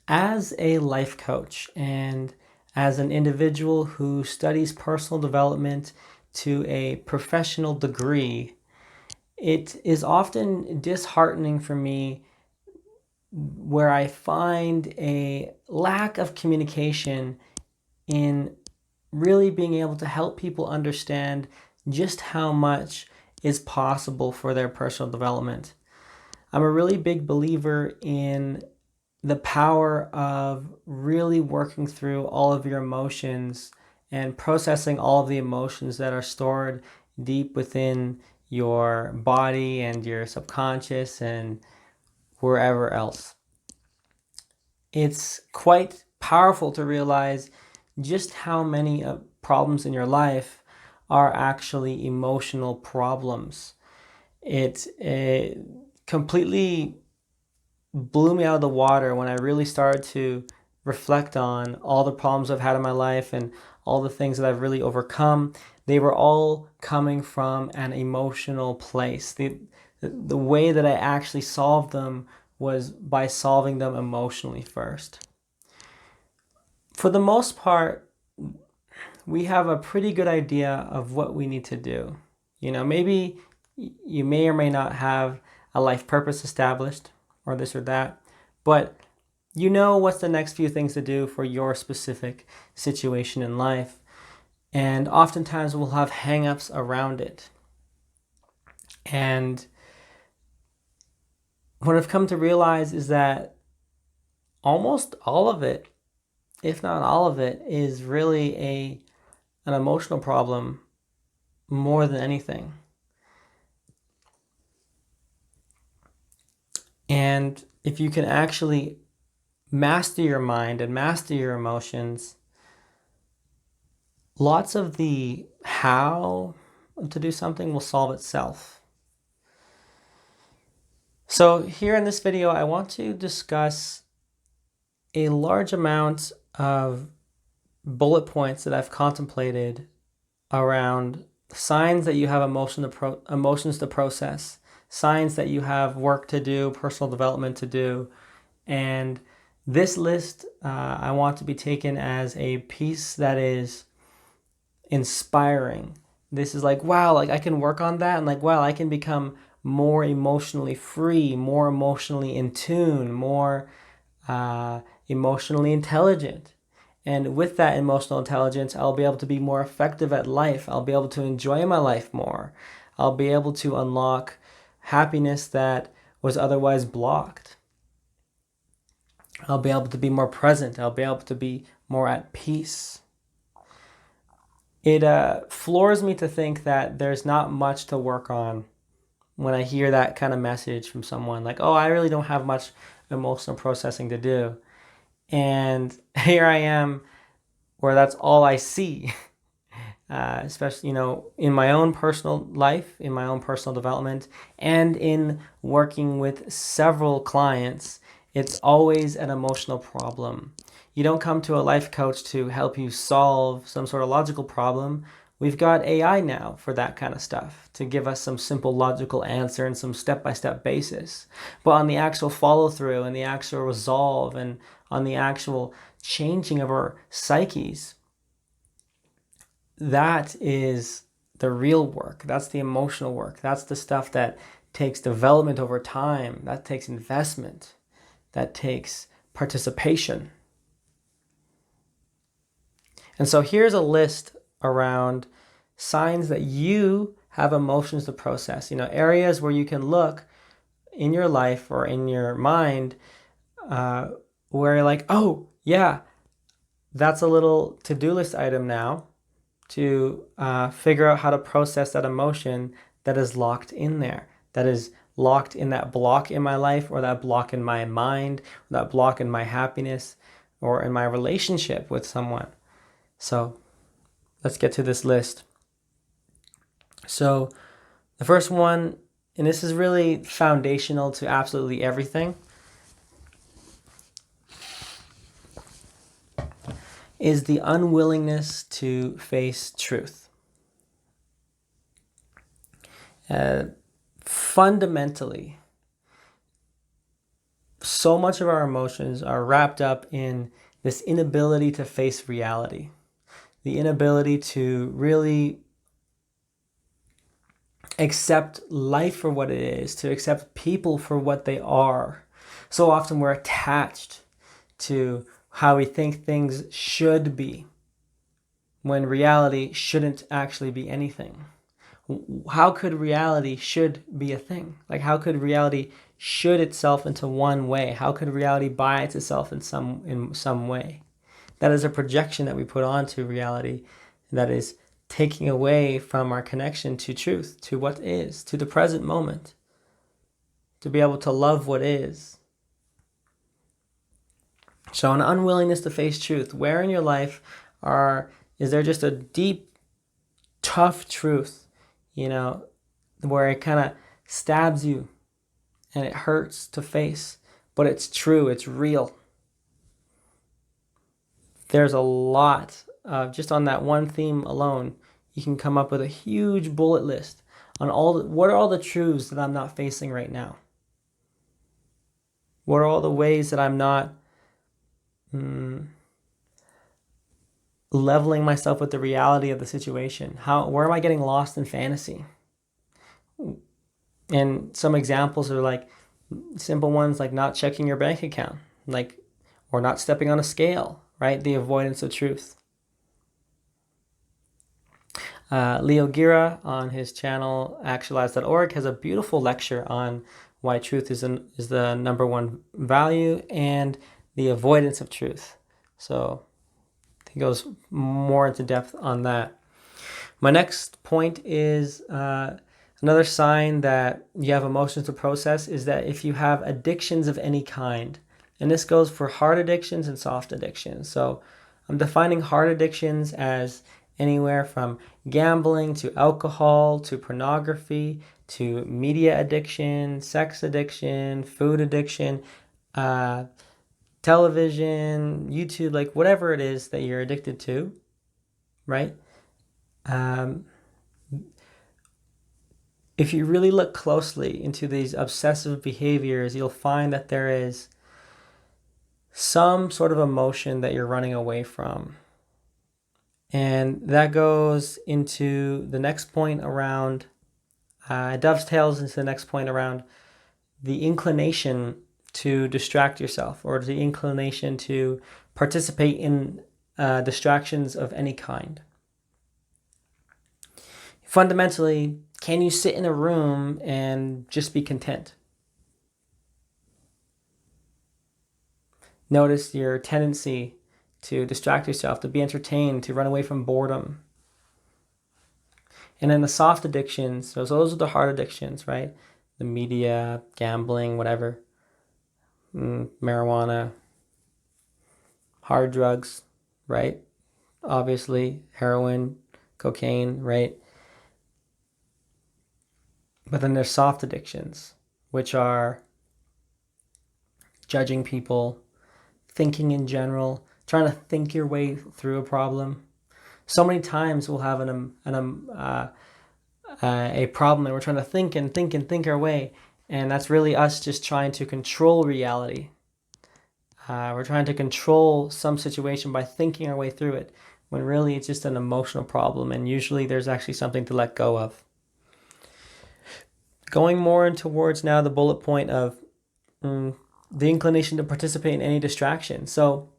As a life coach and as an individual who studies personal development to a professional degree, it is often disheartening for me where I find a lack of communication in really being able to help people understand just how much is possible for their personal development. I'm a really big believer in the power of really working through all of your emotions and processing all of the emotions that are stored deep within your body and your subconscious and wherever else. It's quite powerful to realize just how many problems in your life are actually emotional problems. It completely blew me out of the water when I really started to reflect on all the problems I've had in my life and all the things that I've really overcome. They were all coming from an emotional place. The way that I actually solved them was by solving them emotionally first. For the most part, we have a pretty good idea of what we need to do. Maybe you may or may not have a life purpose established or this or that, but you know what's the next few things to do for your specific situation in life. And oftentimes we'll have hang-ups around it. And what I've come to realize is that almost all of it, if not all of it, is really an emotional problem more than anything. And if you can actually master your mind and master your emotions, lots of the how to do something will solve itself. So here in this video, I want to discuss a large amount of bullet points that I've contemplated around signs that you have emotions to process, signs that you have work to do, personal development to do. And this list I want to be taken as a piece that is inspiring. This is like, wow, like I can work on that, and like, wow, I can become more emotionally free, more emotionally in tune, more emotionally intelligent. And with that emotional intelligence, I'll be able to be more effective at life. I'll be able to enjoy my life more. I'll be able to unlock happiness that was otherwise blocked. I'll be able to be more present. I'll be able to be more at peace. It floors me to think that there's not much to work on when I hear that kind of message from someone like, oh, I really don't have much emotional processing to do. And here I am where that's all I see, especially, in my own personal life, in my own personal development, and in working with several clients. It's always an emotional problem. You don't come to a life coach to help you solve some sort of logical problem. We've got AI now for that kind of stuff to give us some simple logical answer and some step-by-step basis. But on the actual follow-through and the actual resolve and on the actual changing of our psyches, that is the real work. That's the emotional work. That's the stuff that takes development over time. That takes investment. That takes participation. And so here's a list around signs that you have emotions to process. Areas where you can look in your life or in your mind where you're like, oh, yeah, that's a little to-do list item now to figure out how to process that emotion that is locked in there, that is locked in that block in my life or that block in my mind, or that block in my happiness or in my relationship with someone. So let's get to this list. So the first one, and this is really foundational to absolutely everything, is the unwillingness to face truth. Fundamentally, so much of our emotions are wrapped up in this inability to face reality, the inability to really accept life for what it is, to accept people for what they are. So often we're attached to how we think things should be, when reality shouldn't actually be anything. How could reality should be a thing? Like, how could reality should itself into one way? How could reality bias itself in some way? That is a projection that we put onto reality that is taking away from our connection to truth, to what is, to the present moment, to be able to love what is. So an unwillingness to face truth. Where in your life is there just a deep, tough truth, where it kind of stabs you and it hurts to face, but it's true, it's real. There's a lot just on that one theme alone. You can come up with a huge bullet list on what are all the truths that I'm not facing right now? What are all the ways that I'm not leveling myself with the reality of the situation? Where am I getting lost in fantasy? And some examples are like simple ones, like not checking your bank account, or not stepping on a scale, right? The avoidance of truth. Leo Gira on his channel actualize.org has a beautiful lecture on why truth is the number one value and the avoidance of truth. So he goes more into depth on that. My next point is another sign that you have emotions to process is that if you have addictions of any kind, and this goes for hard addictions and soft addictions. So I'm defining hard addictions as anywhere from gambling to alcohol to pornography to media addiction, sex addiction, food addiction, television, YouTube, like whatever it is that you're addicted to, right? If you really look closely into these obsessive behaviors, you'll find that there is some sort of emotion that you're running away from. And that goes into the next point around, dovetails into the next point around the inclination to distract yourself, or the inclination to participate in distractions of any kind. Fundamentally, can you sit in a room and just be content? Notice your tendency to distract yourself, to be entertained, to run away from boredom. And then the soft addictions, so those are the hard addictions, right? The media, gambling, whatever, marijuana, hard drugs, right? Obviously, heroin, cocaine, right? But then there's soft addictions, which are judging people, thinking in general, trying to think your way through a problem. So many times we'll have a problem and we're trying to think our way, and that's really us just trying to control reality. We're trying to control some situation by thinking our way through it, when really it's just an emotional problem, and usually there's actually something to let go of. Going more towards now the bullet point of the inclination to participate in any distraction. So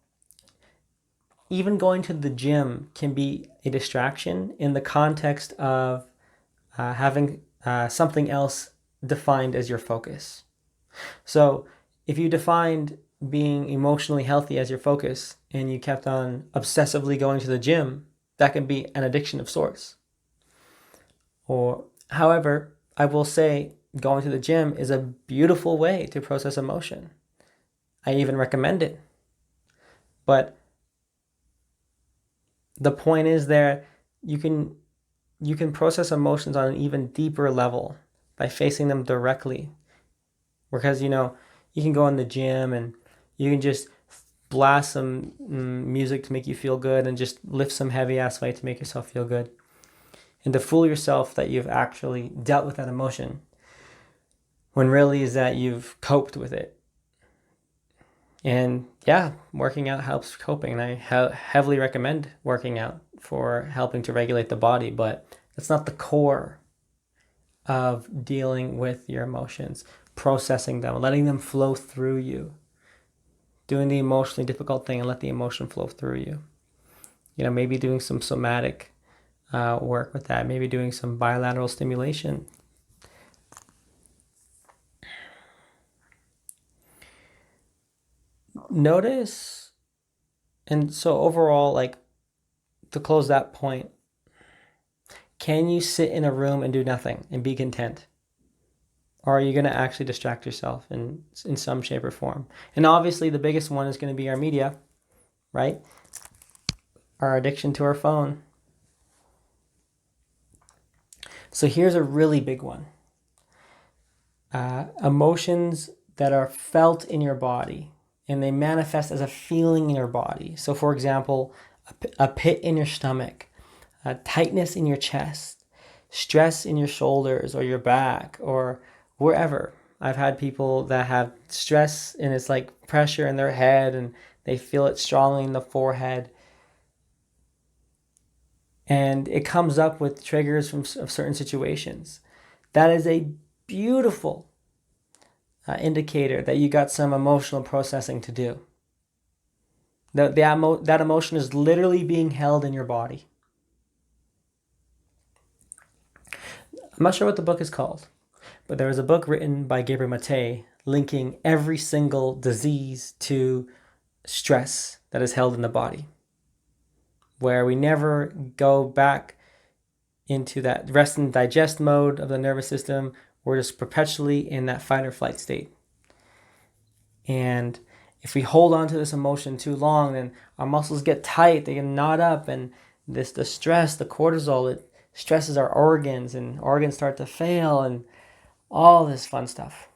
even going to the gym can be a distraction in the context of having something else defined as your focus. So if you defined being emotionally healthy as your focus and you kept on obsessively going to the gym, that can be an addiction of sorts. However, I will say going to the gym is a beautiful way to process emotion. I even recommend it. But the point is you can process emotions on an even deeper level by facing them directly. Because, you can go in the gym and you can just blast some music to make you feel good and just lift some heavy ass weight to make yourself feel good. And to fool yourself that you've actually dealt with that emotion, when really is that you've coped with it. And yeah, working out helps coping. And I heavily recommend working out for helping to regulate the body, but it's not the core of dealing with your emotions, processing them, letting them flow through you, doing the emotionally difficult thing and let the emotion flow through you. Maybe doing some somatic work with that, maybe doing some bilateral stimulation. Notice, and so overall, like, to close that point, can you sit in a room and do nothing and be content? Or are you going to actually distract yourself in some shape or form? And obviously the biggest one is going to be our media, right? Our addiction to our phone. So here's a really big one. Emotions that are felt in your body, and they manifest as a feeling in your body. So for example, a pit in your stomach, a tightness in your chest, stress in your shoulders or your back or wherever. I've had people that have stress and it's like pressure in their head and they feel it strongly in the forehead. And it comes up with triggers of certain situations. That is a beautiful indicator that you got some emotional processing to do. That emotion is literally being held in your body. I'm not sure what the book is called, but there was a book written by Gabriel Maté linking every single disease to stress that is held in the body, where we never go back into that rest and digest mode of the nervous system. We're just perpetually in that fight or flight state. And if we hold on to this emotion too long, then our muscles get tight, they get knot up, and the stress, the cortisol, it stresses our organs, and organs start to fail, and all this fun stuff.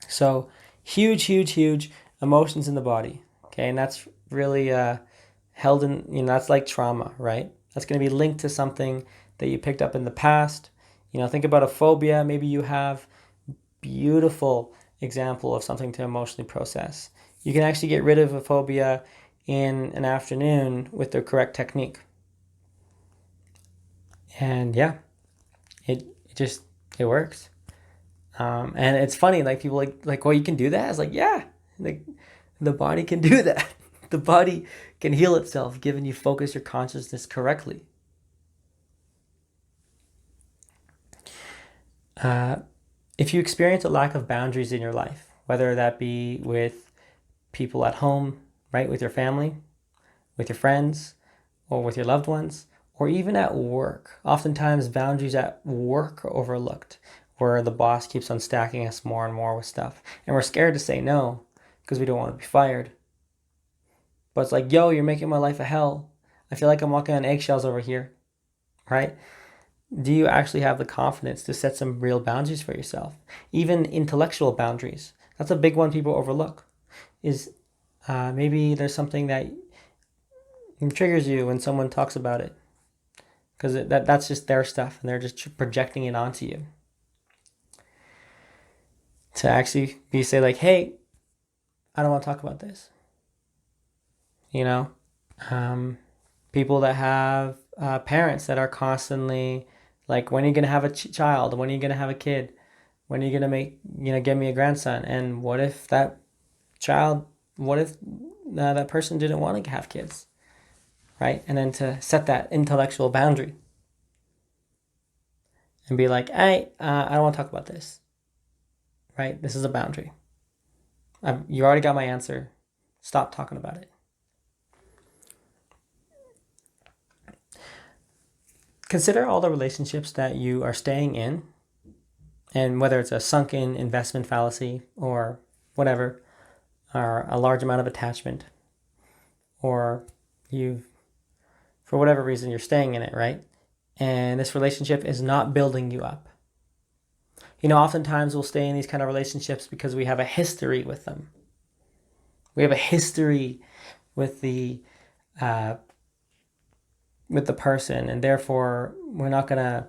So huge emotions in the body. Okay, and that's really held in, that's like trauma, right? That's going to be linked to something that you picked up in the past. Think about a phobia. Maybe you have beautiful example of something to emotionally process. You can actually get rid of a phobia in an afternoon with the correct technique. And yeah, it works. And it's funny, like people like, well, you can do that. It's like, yeah, like the body can do that. The body can heal itself, given you focus your consciousness correctly. If you experience a lack of boundaries in your life, whether that be with people at home, right, with your family, with your friends, or with your loved ones, or even at work. Oftentimes boundaries at work are overlooked, where the boss keeps on stacking us more and more with stuff. And we're scared to say no because we don't want to be fired. But it's like, yo, you're making my life a hell. I feel like I'm walking on eggshells over here, right? Do you actually have the confidence to set some real boundaries for yourself? Even intellectual boundaries. That's a big one people overlook. Is maybe there's something that triggers you when someone talks about it, because that's just their stuff and they're just projecting it onto you. To actually say like, hey, I don't want to talk about this. People that have parents that are constantly like, when are you going to have a child? When are you going to have a kid? When are you going to get me a grandson? And what if that person didn't want to have kids, right? And then to set that intellectual boundary and be like, hey, I don't want to talk about this, right? This is a boundary. You already got my answer. Stop talking about it. Consider all the relationships that you are staying in, and whether it's a sunken investment fallacy or whatever, or a large amount of attachment, or for whatever reason, you're staying in it, right? And this relationship is not building you up. Oftentimes we'll stay in these kind of relationships because we have a history with them. We have a history with the person, and therefore we're not gonna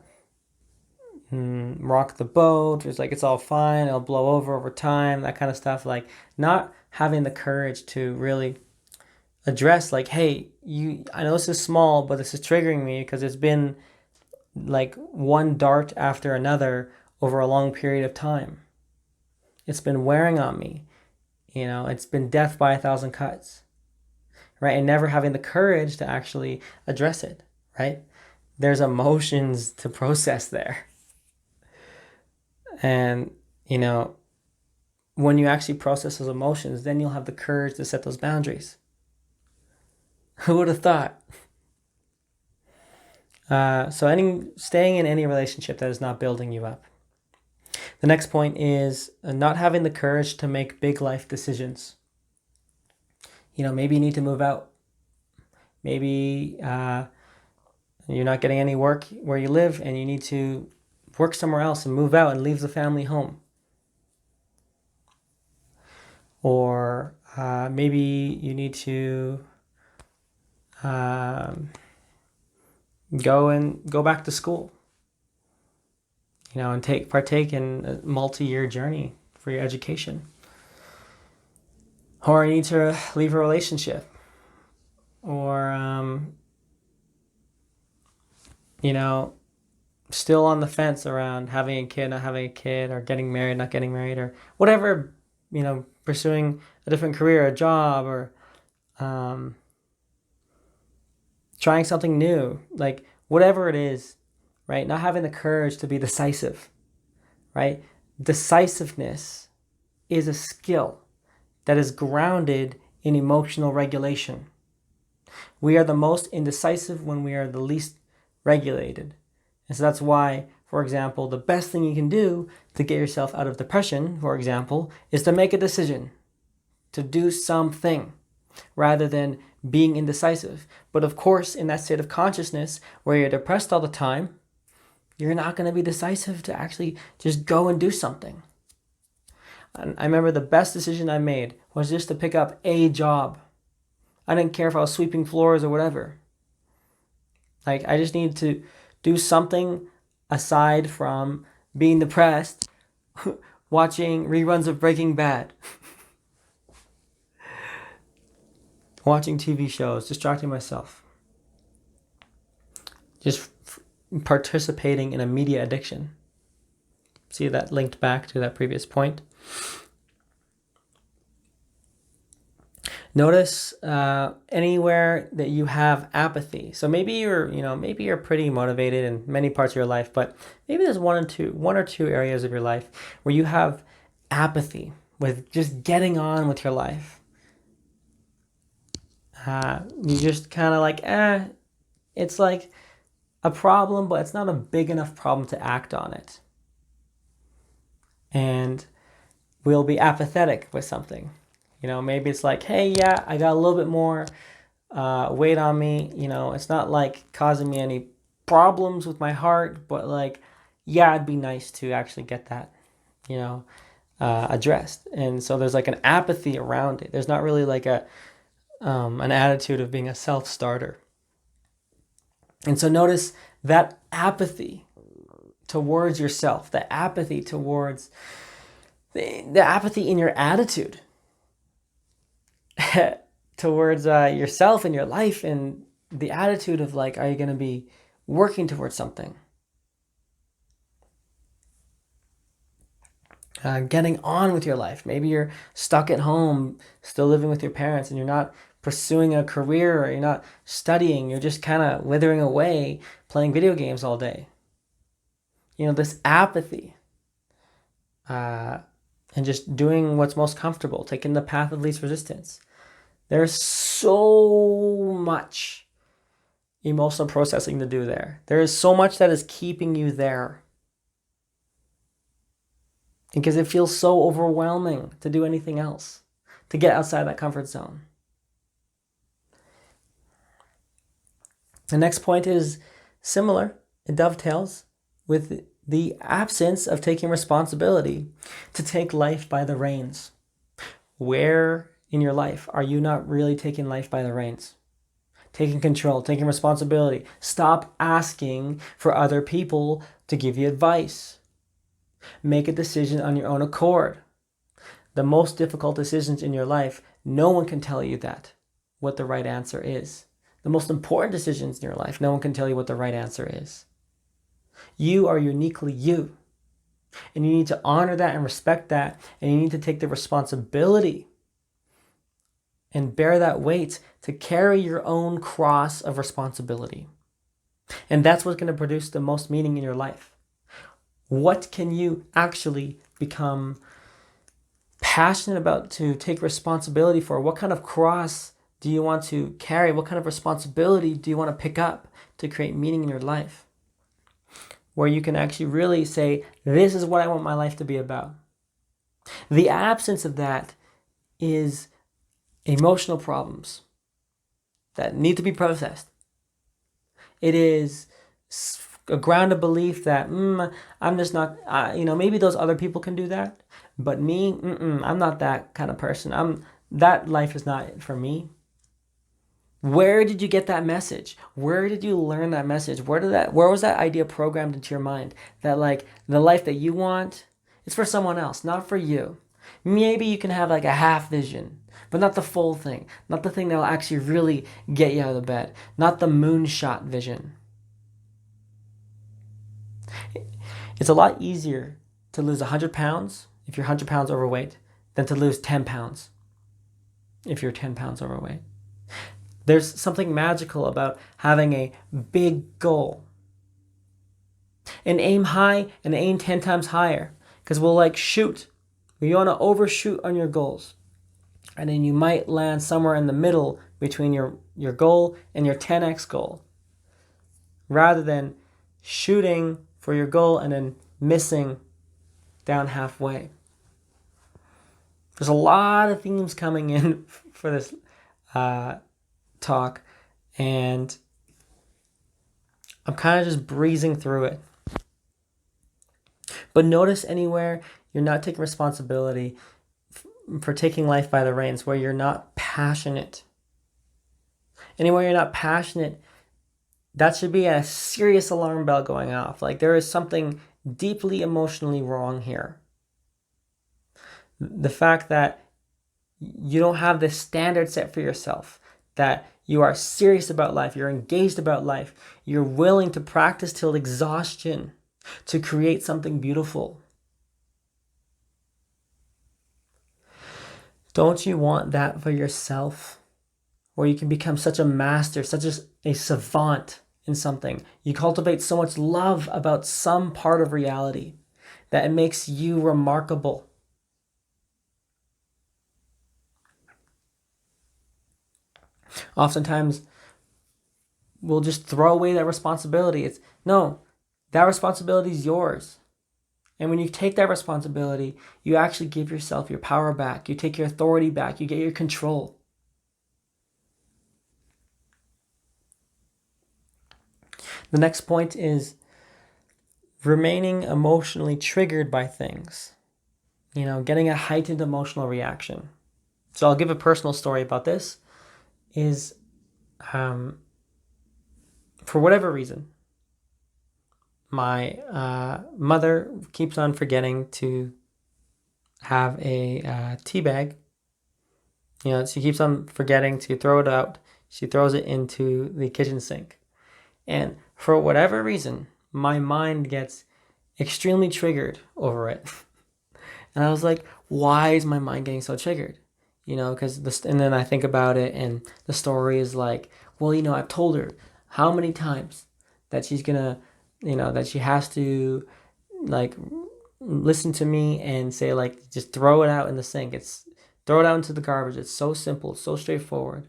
rock the boat. It's like it's all fine. It'll blow over time. That kind of stuff. Like not having the courage to really address, like, hey, I know this is small, but this is triggering me because it's been like one dart after another over a long period of time. It's been wearing on me. It's been death by 1,000 cuts, right? And never having the courage to actually address it, right? There's emotions to process there. And, when you actually process those emotions, then you'll have the courage to set those boundaries. Who would have thought? So staying in any relationship that is not building you up. The next point is not having the courage to make big life decisions. Maybe you need to move out. Maybe you're not getting any work where you live and you need to work somewhere else and move out and leave the family home. Or maybe you need to go back to school, and partake in a multi-year journey for your education. Or you need to leave a relationship, or still on the fence around having a kid, not having a kid, or getting married, not getting married, or whatever, pursuing a different career, a job, or trying something new, like whatever it is, right? Not having the courage to be decisive, right? Decisiveness is a skill that is grounded in emotional regulation. We are the most indecisive when we are the least regulated. And so that's why, for example, the best thing you can do to get yourself out of depression, for example, is to make a decision, to do something, rather than being indecisive. But of course, in that state of consciousness where you're depressed all the time, you're not going to be decisive to actually just go and do something. And I remember the best decision I made was just to pick up a job. I didn't care if I was sweeping floors or whatever. Like, I just needed to do something aside from being depressed, watching reruns of Breaking Bad, watching TV shows, distracting myself, just participating in a media addiction. See that linked back to that previous point. Notice anywhere that you have apathy. So maybe you're pretty motivated in many parts of your life, but maybe there's one or two areas of your life where you have apathy with just getting on with your life. You just kind of like, it's like a problem, but it's not a big enough problem to act on it. And we'll be apathetic with something. Maybe it's like, hey, yeah, I got a little bit more weight on me. It's not like causing me any problems with my heart, but like, yeah, it'd be nice to actually get that, addressed. And so there's like an apathy around it. There's not really like an attitude of being a self-starter. And so notice that apathy towards yourself, the apathy towards the apathy in your attitude towards yourself and your life, and the attitude of like, are you going to be working towards something? Getting on with your life. Maybe you're stuck at home, still living with your parents, and you're not pursuing a career, or you're not studying. You're just kind of withering away, playing video games all day. This apathy. And just doing what's most comfortable, taking the path of least resistance. There's so much emotional processing to do there. There is so much that is keeping you there. Because it feels so overwhelming to do anything else, to get outside that comfort zone. The next point is similar. It dovetails with the absence of taking responsibility to take life by the reins. Where in your life are you not really taking life by the reins? taking control, taking responsibility. Stop asking for other people to give you advice. Make a decision on your own accord. The most difficult decisions in your life, no one can tell you what the right answer is. The most important decisions in your life, no one can tell you what the right answer is. You are uniquely you. And you need to honor that and respect that. And you need to take the responsibility and bear that weight to carry your own cross of responsibility. And that's what's going to produce the most meaning in your life. What can you actually become passionate about to take responsibility for? What kind of cross do you want to carry? What kind of responsibility do you want to pick up to create meaning in your life? Where you can actually really say, this is what I want my life to be about. The absence of that is emotional problems that need to be processed. It is a grounded belief that I'm just not, maybe those other people can do that, but me, I'm not that kind of person. That life is not for me. Where did you get that message? Where did you learn that message? Where was that idea programmed into your mind that like the life that you want, it's for someone else, not for you? Maybe you can have like a half vision, but not the full thing, not the thing that will actually really get you out of the bed, not the moonshot vision. It's a lot easier to lose 100 pounds if you're 100 pounds overweight than to lose 10 pounds if you're 10 pounds overweight. There's something magical about having a big goal. And aim high and aim 10 times higher. Because we'll shoot. You want to overshoot on your goals. And then you might land somewhere in the middle between your goal and your 10x goal. Rather than shooting for your goal and then missing down halfway. There's a lot of themes coming in for this talk, and I'm kind of just breezing through it. But notice anywhere you're not taking responsibility for taking life by the reins, where you're not passionate. Anywhere you're not passionate, that should be a serious alarm bell going off. Like there is something deeply emotionally wrong here. The fact that you don't have this standard set for yourself, that you are serious about life, you're engaged about life, you're willing to practice till exhaustion to create something beautiful. Don't you want that for yourself? Where you can become such a master, such a savant in something. You cultivate so much love about some part of reality that it makes you remarkable. Oftentimes, we'll just throw away that responsibility. That responsibility is yours. And when you take that responsibility, you actually give yourself your power back. You take your authority back. You get your control. The next point is remaining emotionally triggered by things. Getting a heightened emotional reaction. So I'll give a personal story about this. Is for whatever reason, my mother keeps on forgetting to have a tea bag. She keeps on forgetting to throw it out. She throws it into the kitchen sink. And for whatever reason, my mind gets extremely triggered over it. And I was like, why is my mind getting so triggered? And then I think about it, and the story is like, well, I've told her how many times that she's gonna, that she has to, listen to me and say, just throw it out in the sink. Throw it out into the garbage. It's so simple, it's so straightforward.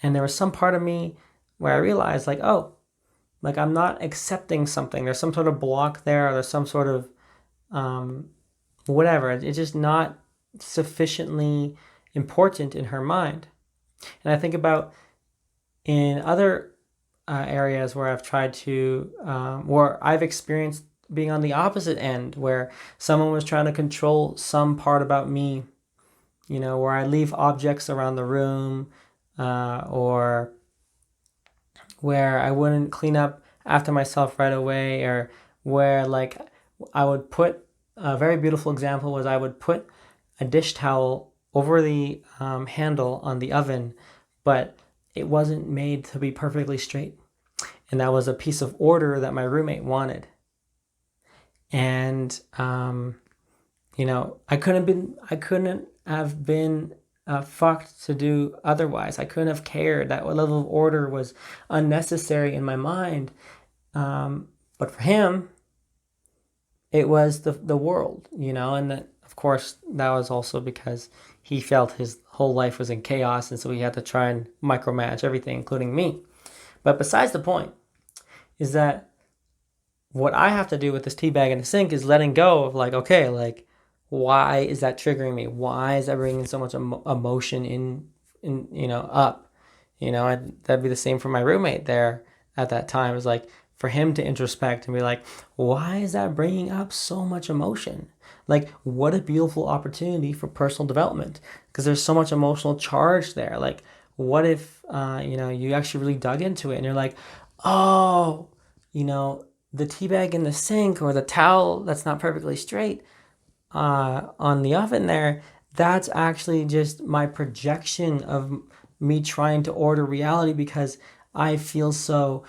And there was some part of me where I realized, I'm not accepting something. There's some sort of block there, or there's some sort of, whatever. It's just not sufficiently important in her mind. And I think about in other areas where I've tried to, where I've experienced being on the opposite end, where someone was trying to control some part about me, where I leave objects around the room, or where I wouldn't clean up after myself right away, or where like I would put, a very beautiful example was I would put a dish towel over the handle on the oven, but it wasn't made to be perfectly straight. And that was a piece of order that my roommate wanted. And I couldn't have been fucked to do otherwise. I couldn't have cared. That level of order was unnecessary in my mind. But for him, it was the world, and that, of course, that was also because he felt his whole life was in chaos, and so he had to try and micromanage everything, including me. But besides the point is that what I have to do with this tea bag in the sink is letting go of like, okay, like, why is that triggering me? Why is that bringing so much emotion up? That'd be the same for my roommate there at that time. It was like for him to introspect and be like, why is that bringing up so much emotion? Like, what a beautiful opportunity for personal development, because there's so much emotional charge there. Like, what if, you actually really dug into it and you're like, oh, the tea bag in the sink or the towel that's not perfectly straight on the oven there, that's actually just my projection of me trying to order reality because I feel so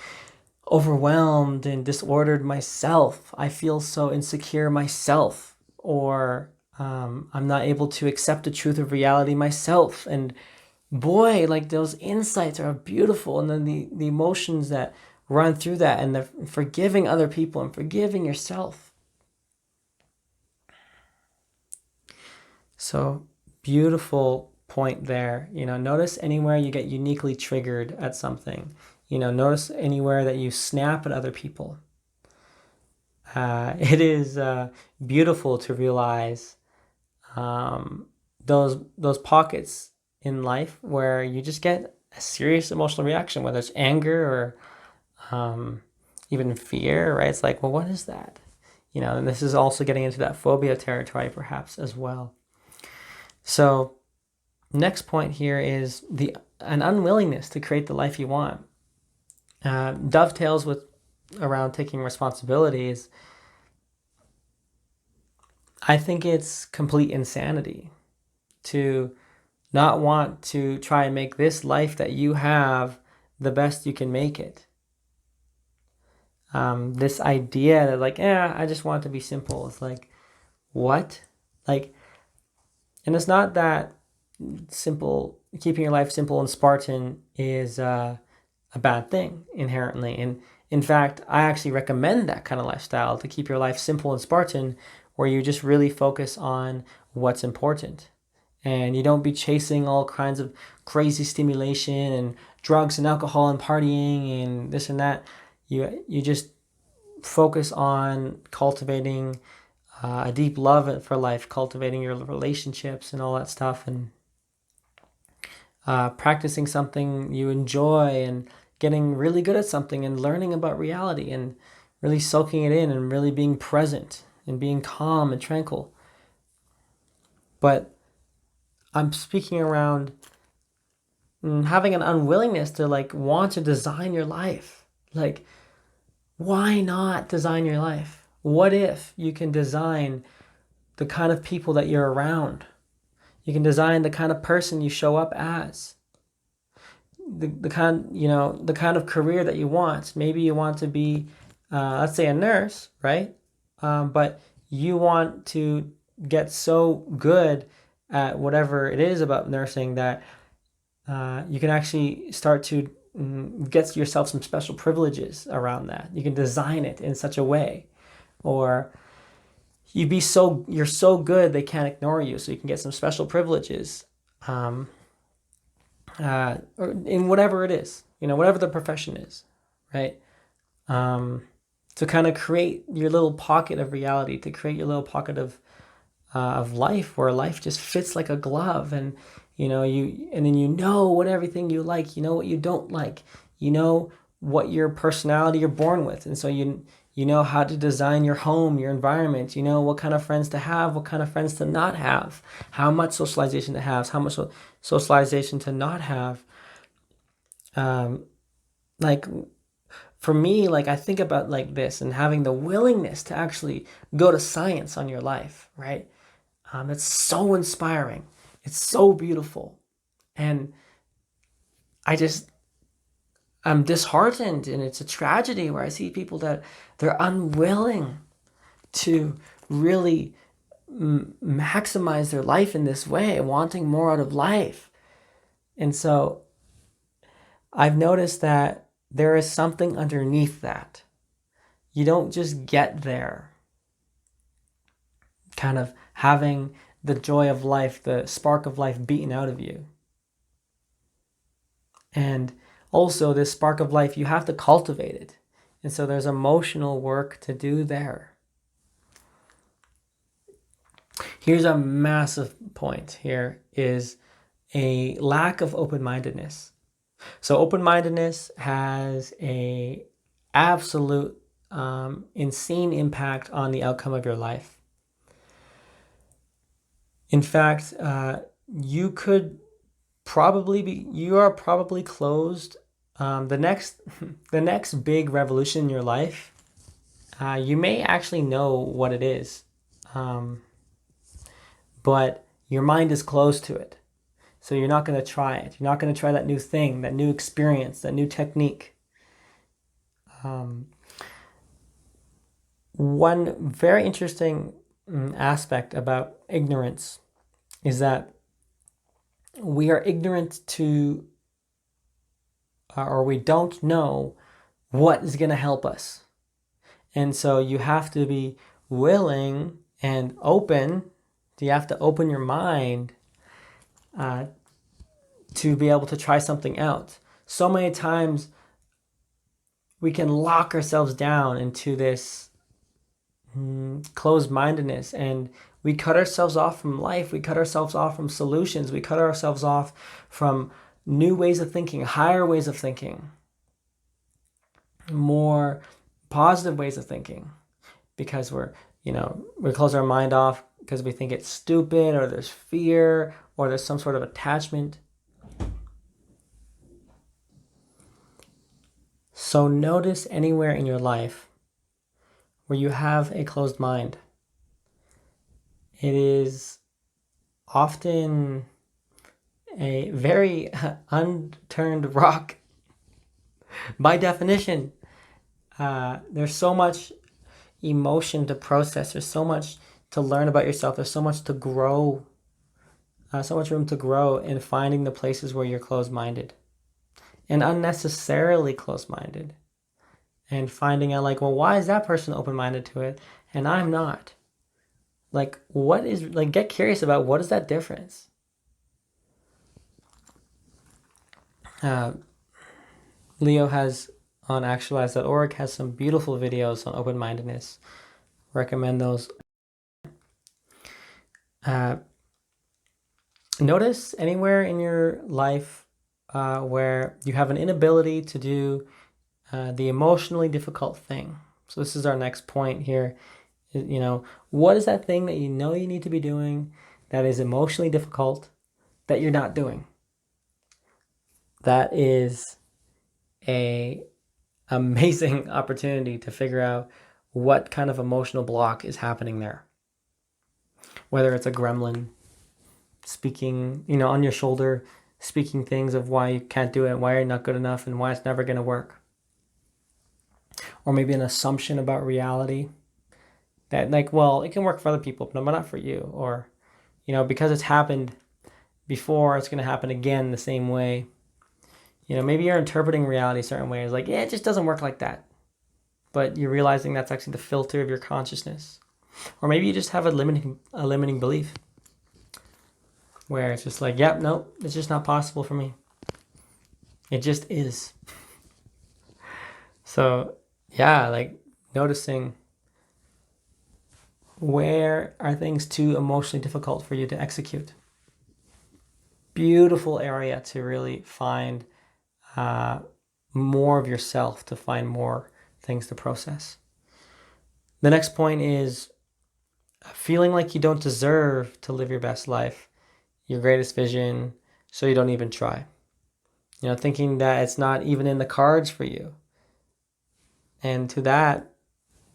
overwhelmed and disordered myself. I feel so insecure myself, or I'm not able to accept the truth of reality myself. And boy, like those insights are beautiful. And then the emotions that run through that, and the forgiving other people and forgiving yourself. So beautiful point there. Notice anywhere you get uniquely triggered at something. Notice anywhere that you snap at other people. It is beautiful to realize those pockets in life where you just get a serious emotional reaction, whether it's anger or even fear, right? It's like, well, what is that? And this is also getting into that phobia territory perhaps as well. So next point here is an unwillingness to create the life you want. Dovetails with around taking responsibilities. I think it's complete insanity to not want to try and make this life that you have the best you can make it. This idea that like, I just want it to be simple. It's like, what? Like, and it's not that simple. Keeping your life simple and Spartan is a bad thing inherently. And in fact, I actually recommend that kind of lifestyle, to keep your life simple and Spartan, where you just really focus on what's important. And you don't be chasing all kinds of crazy stimulation and drugs and alcohol and partying and this and that. You just focus on cultivating a deep love for life, cultivating your relationships and all that stuff, and practicing something you enjoy, and getting really good at something, and learning about reality, and really soaking it in, and really being present and being calm and tranquil. But I'm speaking around having an unwillingness to like want to design your life. Like, why not design your life? What if you can design the kind of people that you're around? You can design the kind of person you show up as. The kind of career that you want. Maybe you want to be, let's say, a nurse, right? But you want to get so good at whatever it is about nursing that you can actually start to get yourself some special privileges around that. You can design it in such a way, or you're so good they can't ignore you, so you can get some special privileges, or in whatever it is, whatever the profession is, right? To kind of create your little pocket of reality, to create your little pocket of life, where life just fits like a glove, and then what everything you like, what you don't like, what your personality you're born with, and so you know how to design your home, your environment, what kind of friends to have, what kind of friends to not have, how much socialization to have, how much socialization to not have, Like for me, like I think about like this and having the willingness to actually go to science on your life, right? It's so inspiring. It's so beautiful. And I just, I'm disheartened, and it's a tragedy where I see people that they're unwilling to really maximize their life in this way, wanting more out of life. And so I've noticed that there is something underneath that. You don't just get there kind of having the joy of life, the spark of life beaten out of you. And also, this spark of life, you have to cultivate it. And so there's emotional work to do there. Here's a massive point here is a lack of open-mindedness. So open-mindedness has a absolute insane impact on the outcome of your life. In fact, you are probably closed. The next big revolution in your life, you may actually know what it is, but your mind is closed to it. So you're not going to try it. You're not going to try that new thing, that new experience, that new technique. One very interesting aspect about ignorance is that we are ignorant to, or we don't know what is going to help us. And so you have to be willing and open. You have to open your mind to be able to try something out. So many times we can lock ourselves down into this closed-mindedness, and we cut ourselves off from life. We cut ourselves off from solutions. We cut ourselves off from new ways of thinking, higher ways of thinking, more positive ways of thinking, because we close our mind off because we think it's stupid, or there's fear, or there's some sort of attachment. So notice anywhere in your life where you have a closed mind. It is often a very unturned rock. By definition, there's so much emotion to process. There's so much to learn about yourself. There's so much to grow, so much room to grow in finding the places where you're closed-minded and unnecessarily closed-minded, and finding out like, well, why is that person open-minded to it and I'm not? Like, what is, like, get curious about what is that difference? Leo has on actualize.org has some beautiful videos on open-mindedness. Recommend those. Notice anywhere in your life where you have an inability to do the emotionally difficult thing. So this is our next point here. What is that thing that you know you need to be doing that is emotionally difficult that you're not doing? That is a amazing opportunity to figure out what kind of emotional block is happening there. Whether it's a gremlin speaking, on your shoulder, speaking things of why you can't do it, why you're not good enough, and why it's never going to work. Or maybe an assumption about reality that, like, well, it can work for other people, but not for you. Or, because it's happened before, it's going to happen again the same way. Maybe you're interpreting reality a certain way. It's like, yeah, it just doesn't work like that. But you're realizing that's actually the filter of your consciousness. Or maybe you just have a limiting belief where it's just like, yep, no, it's just not possible for me. It just is. So, yeah, like noticing where are things too emotionally difficult for you to execute. Beautiful area to really find more of yourself, to find more things to process. The next point is feeling like you don't deserve to live your best life, your greatest vision, so you don't even try. thinking that it's not even in the cards for you. And to that,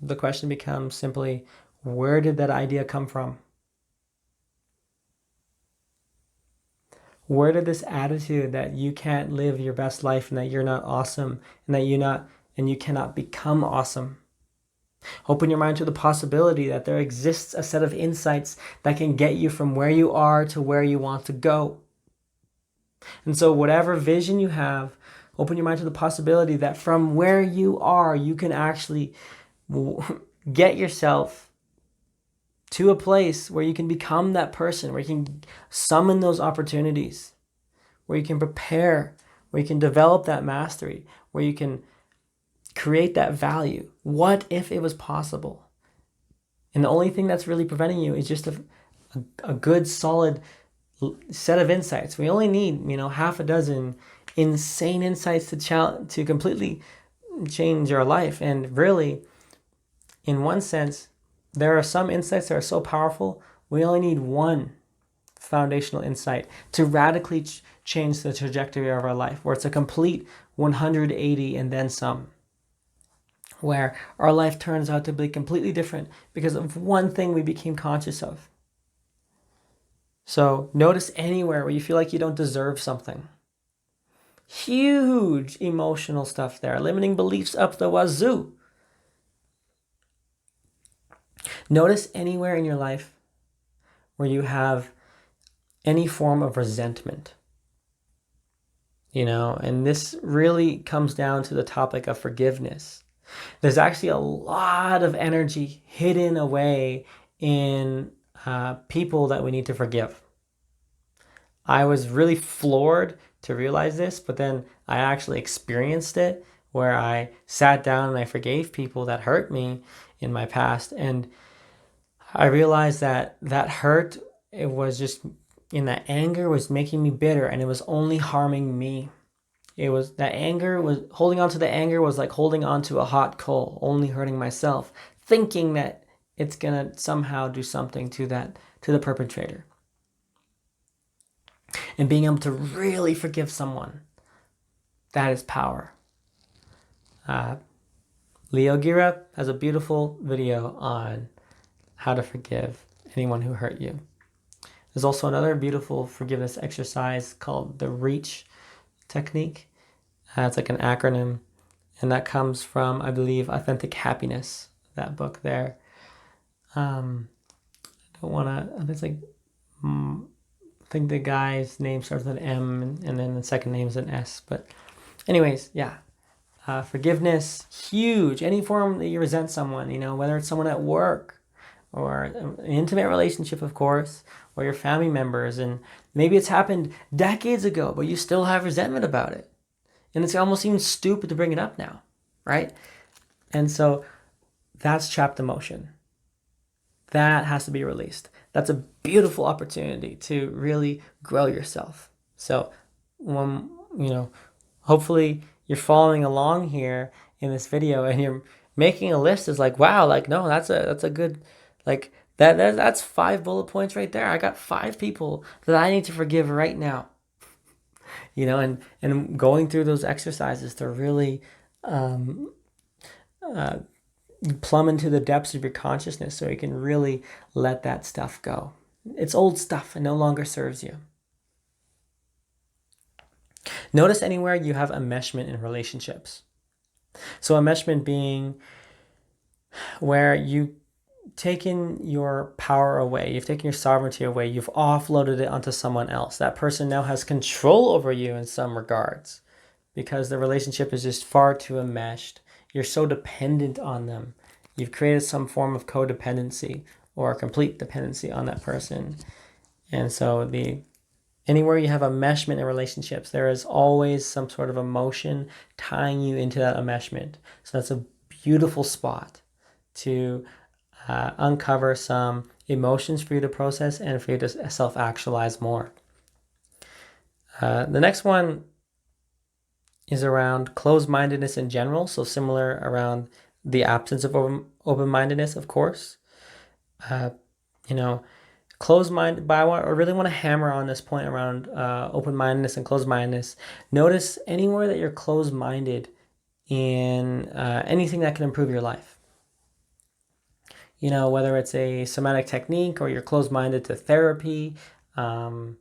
the question becomes simply, where did that idea come from? Where did this attitude that you can't live your best life and that you're not awesome and that you cannot become awesome? Open your mind to the possibility that there exists a set of insights that can get you from where you are to where you want to go. And so whatever vision you have, open your mind to the possibility that from where you are, you can actually get yourself to a place where you can become that person, where you can summon those opportunities, where you can prepare, where you can develop that mastery, where you can create that value. What if it was possible? And the only thing that's really preventing you is just a good, solid set of insights. We only need, half a dozen insane insights to completely change our life. And really, in one sense, there are some insights that are so powerful, we only need one foundational insight to radically change the trajectory of our life, where it's a complete 180 and then some, where our life turns out to be completely different because of one thing we became conscious of. So notice anywhere where you feel like you don't deserve something. Huge emotional stuff there, limiting beliefs up the wazoo. Notice anywhere in your life where you have any form of resentment. And this really comes down to the topic of forgiveness. There's actually a lot of energy hidden away in people that we need to forgive. I was really floored to realize this, but then I actually experienced it where I sat down and I forgave people that hurt me in my past. And I realized that hurt, it was just, in that anger was making me bitter and it was only harming me. It was that anger was holding on to the anger was like holding on to a hot coal, only hurting myself, thinking that it's going to somehow do something to the perpetrator. And being able to really forgive someone, that is power. Leo Gira has a beautiful video on how to forgive anyone who hurt you. There's also another beautiful forgiveness exercise called the REACH technique. It's like an acronym, and that comes from, I believe, Authentic Happiness, that book there. I don't want to, it's like, I think the guy's name starts with an M and then the second name is an S. But anyways, yeah. Forgiveness, huge. Any form that you resent someone, whether it's someone at work or an intimate relationship, of course, or your family members. And maybe it's happened decades ago, but you still have resentment about it. And it's almost even stupid to bring it up now, right? And so that's trapped emotion. That has to be released. That's a beautiful opportunity to really grow yourself. So, hopefully you're following along here in this video and you're making a list. Is like, wow, like, no, that's a good, like, that's 5 bullet points right there. I got 5 people that I need to forgive right now. And going through those exercises to really plumb into the depths of your consciousness so you can really let that stuff go. It's old stuff and no longer serves you. Notice anywhere you have enmeshment in relationships. So enmeshment being where you've taken your power away, you've taken your sovereignty away, you've offloaded it onto someone else. That person now has control over you in some regards because the relationship is just far too enmeshed. You're so dependent on them. You've created some form of codependency or complete dependency on that person. And so anywhere you have enmeshment in relationships, there is always some sort of emotion tying you into that enmeshment. So that's a beautiful spot to uncover some emotions for you to process and for you to self-actualize more. The next one is around closed-mindedness in general. So similar around the absence of open-mindedness, of course. Closed mind, but I really want to hammer on this point around open-mindedness and closed-mindedness. Notice anywhere that you're closed-minded in anything that can improve your life. You know, whether it's a somatic technique or you're closed-minded to therapy. I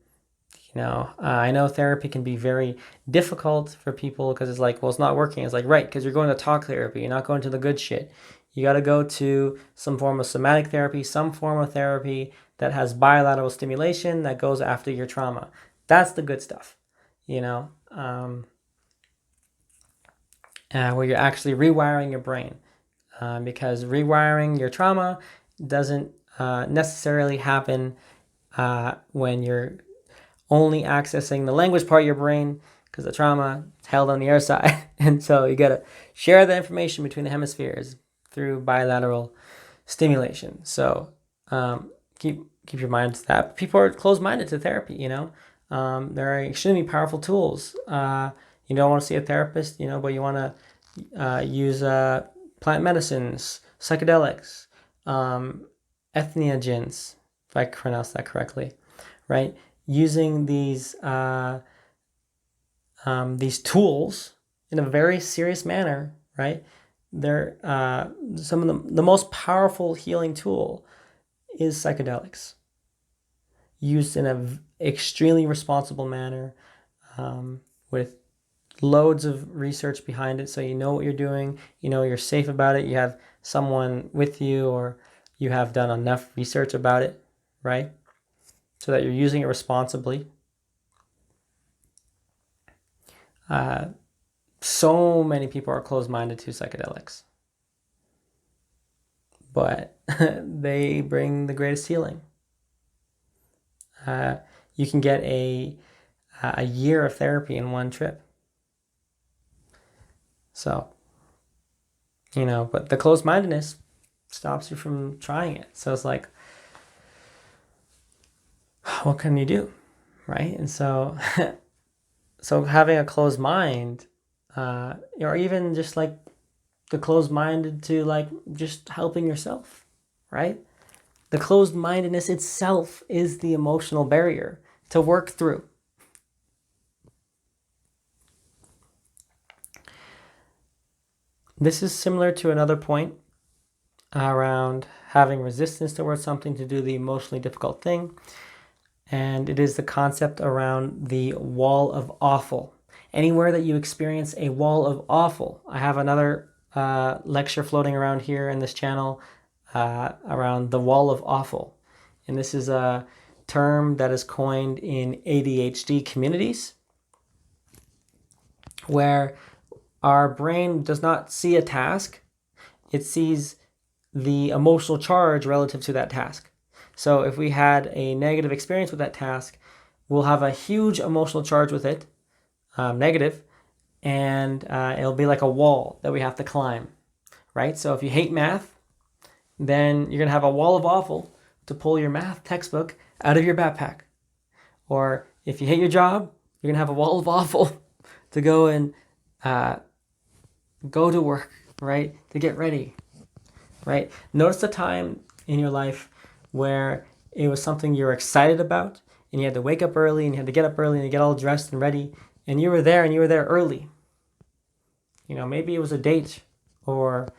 know therapy can be very difficult for people because it's like, well, it's not working. It's like, right, because you're going to talk therapy. You're not going to the good shit. You got to go to some form of somatic therapy, some form of therapy that has bilateral stimulation that goes after your trauma. That's the good stuff, you know, where you're actually rewiring your brain. Because rewiring your trauma doesn't necessarily happen when you're only accessing the language part of your brain, because the trauma is held on the other side. And so you got to share the information between the hemispheres through bilateral stimulation. So keep your mind to that. People are closed-minded to therapy, you know. They're extremely powerful tools. You don't want to see a therapist, you know, but you want to use plant medicines, psychedelics, entheogens, if I pronounce that correctly, right? Using these tools in a very serious manner, right? They're some of the most powerful healing tool is psychedelics, used in an extremely responsible manner, with loads of research behind it, so you know what you're doing, you know you're safe about it, you have someone with you, or you have done enough research about it, right? So that you're using it responsibly. So many people are closed-minded to psychedelics, but they bring the greatest healing. You can get a year of therapy in one trip. So, you know, but the closed-mindedness stops you from trying it. So it's like, what can you do, right? And so, so having a closed mind, or even just like the closed-minded to like just helping yourself, right? The closed-mindedness itself is the emotional barrier to work through. This is similar to another point around having resistance towards something to do the emotionally difficult thing. And it is the concept around the wall of awful. Anywhere that you experience a wall of awful, I have another lecture floating around here in this channel around the wall of awful. And this is a term that is coined in ADHD communities, where our brain does not see a task, it sees the emotional charge relative to that task. So if we had a negative experience with that task, we'll have a huge emotional charge with it, negative, and it'll be like a wall that we have to climb, right? So if you hate math, then you're going to have a wall of awful to pull your math textbook out of your backpack. Or if you hate your job, you're going to have a wall of awful to go and go to work, right? To get ready, right? Notice the time in your life where it was something you were excited about, and you had to wake up early, and you had to get up early, and you get all dressed and ready, and you were there early. You know, maybe it was a date, or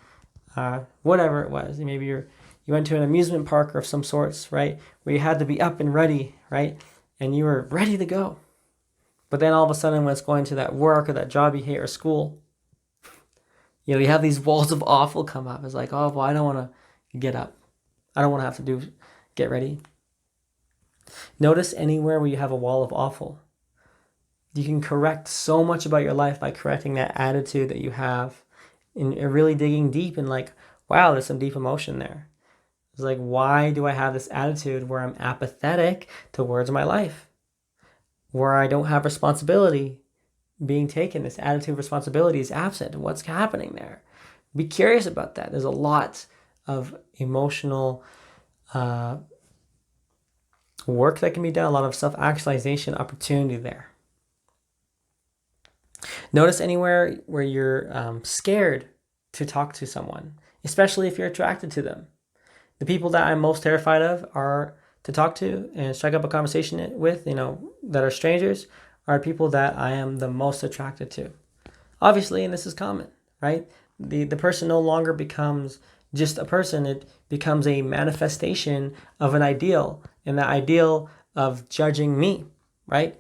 whatever it was. Maybe you went to an amusement park of some sorts, right? Where you had to be up and ready, right? And you were ready to go. But then all of a sudden, when it's going to that work or that job you hate or school, you know, you have these walls of awful come up. It's like, oh, well, I don't want to get up. I don't want to have to get ready. Notice anywhere where you have a wall of awful. You can correct so much about your life by correcting that attitude that you have, and really digging deep and like, wow, there's some deep emotion there. It's like, why do I have this attitude where I'm apathetic towards my life? Where I don't have responsibility being taken. This attitude of responsibility is absent. What's happening there? Be curious about that. There's a lot of emotional work that can be done, a lot of self-actualization opportunity there. Notice anywhere where you're scared to talk to someone, especially if you're attracted to them. The people that I'm most terrified of are to talk to and strike up a conversation with, that are strangers, are people that I am the most attracted to. Obviously, and this is common, right? The person no longer becomes just a person. It becomes a manifestation of an ideal, and that ideal of judging me, right?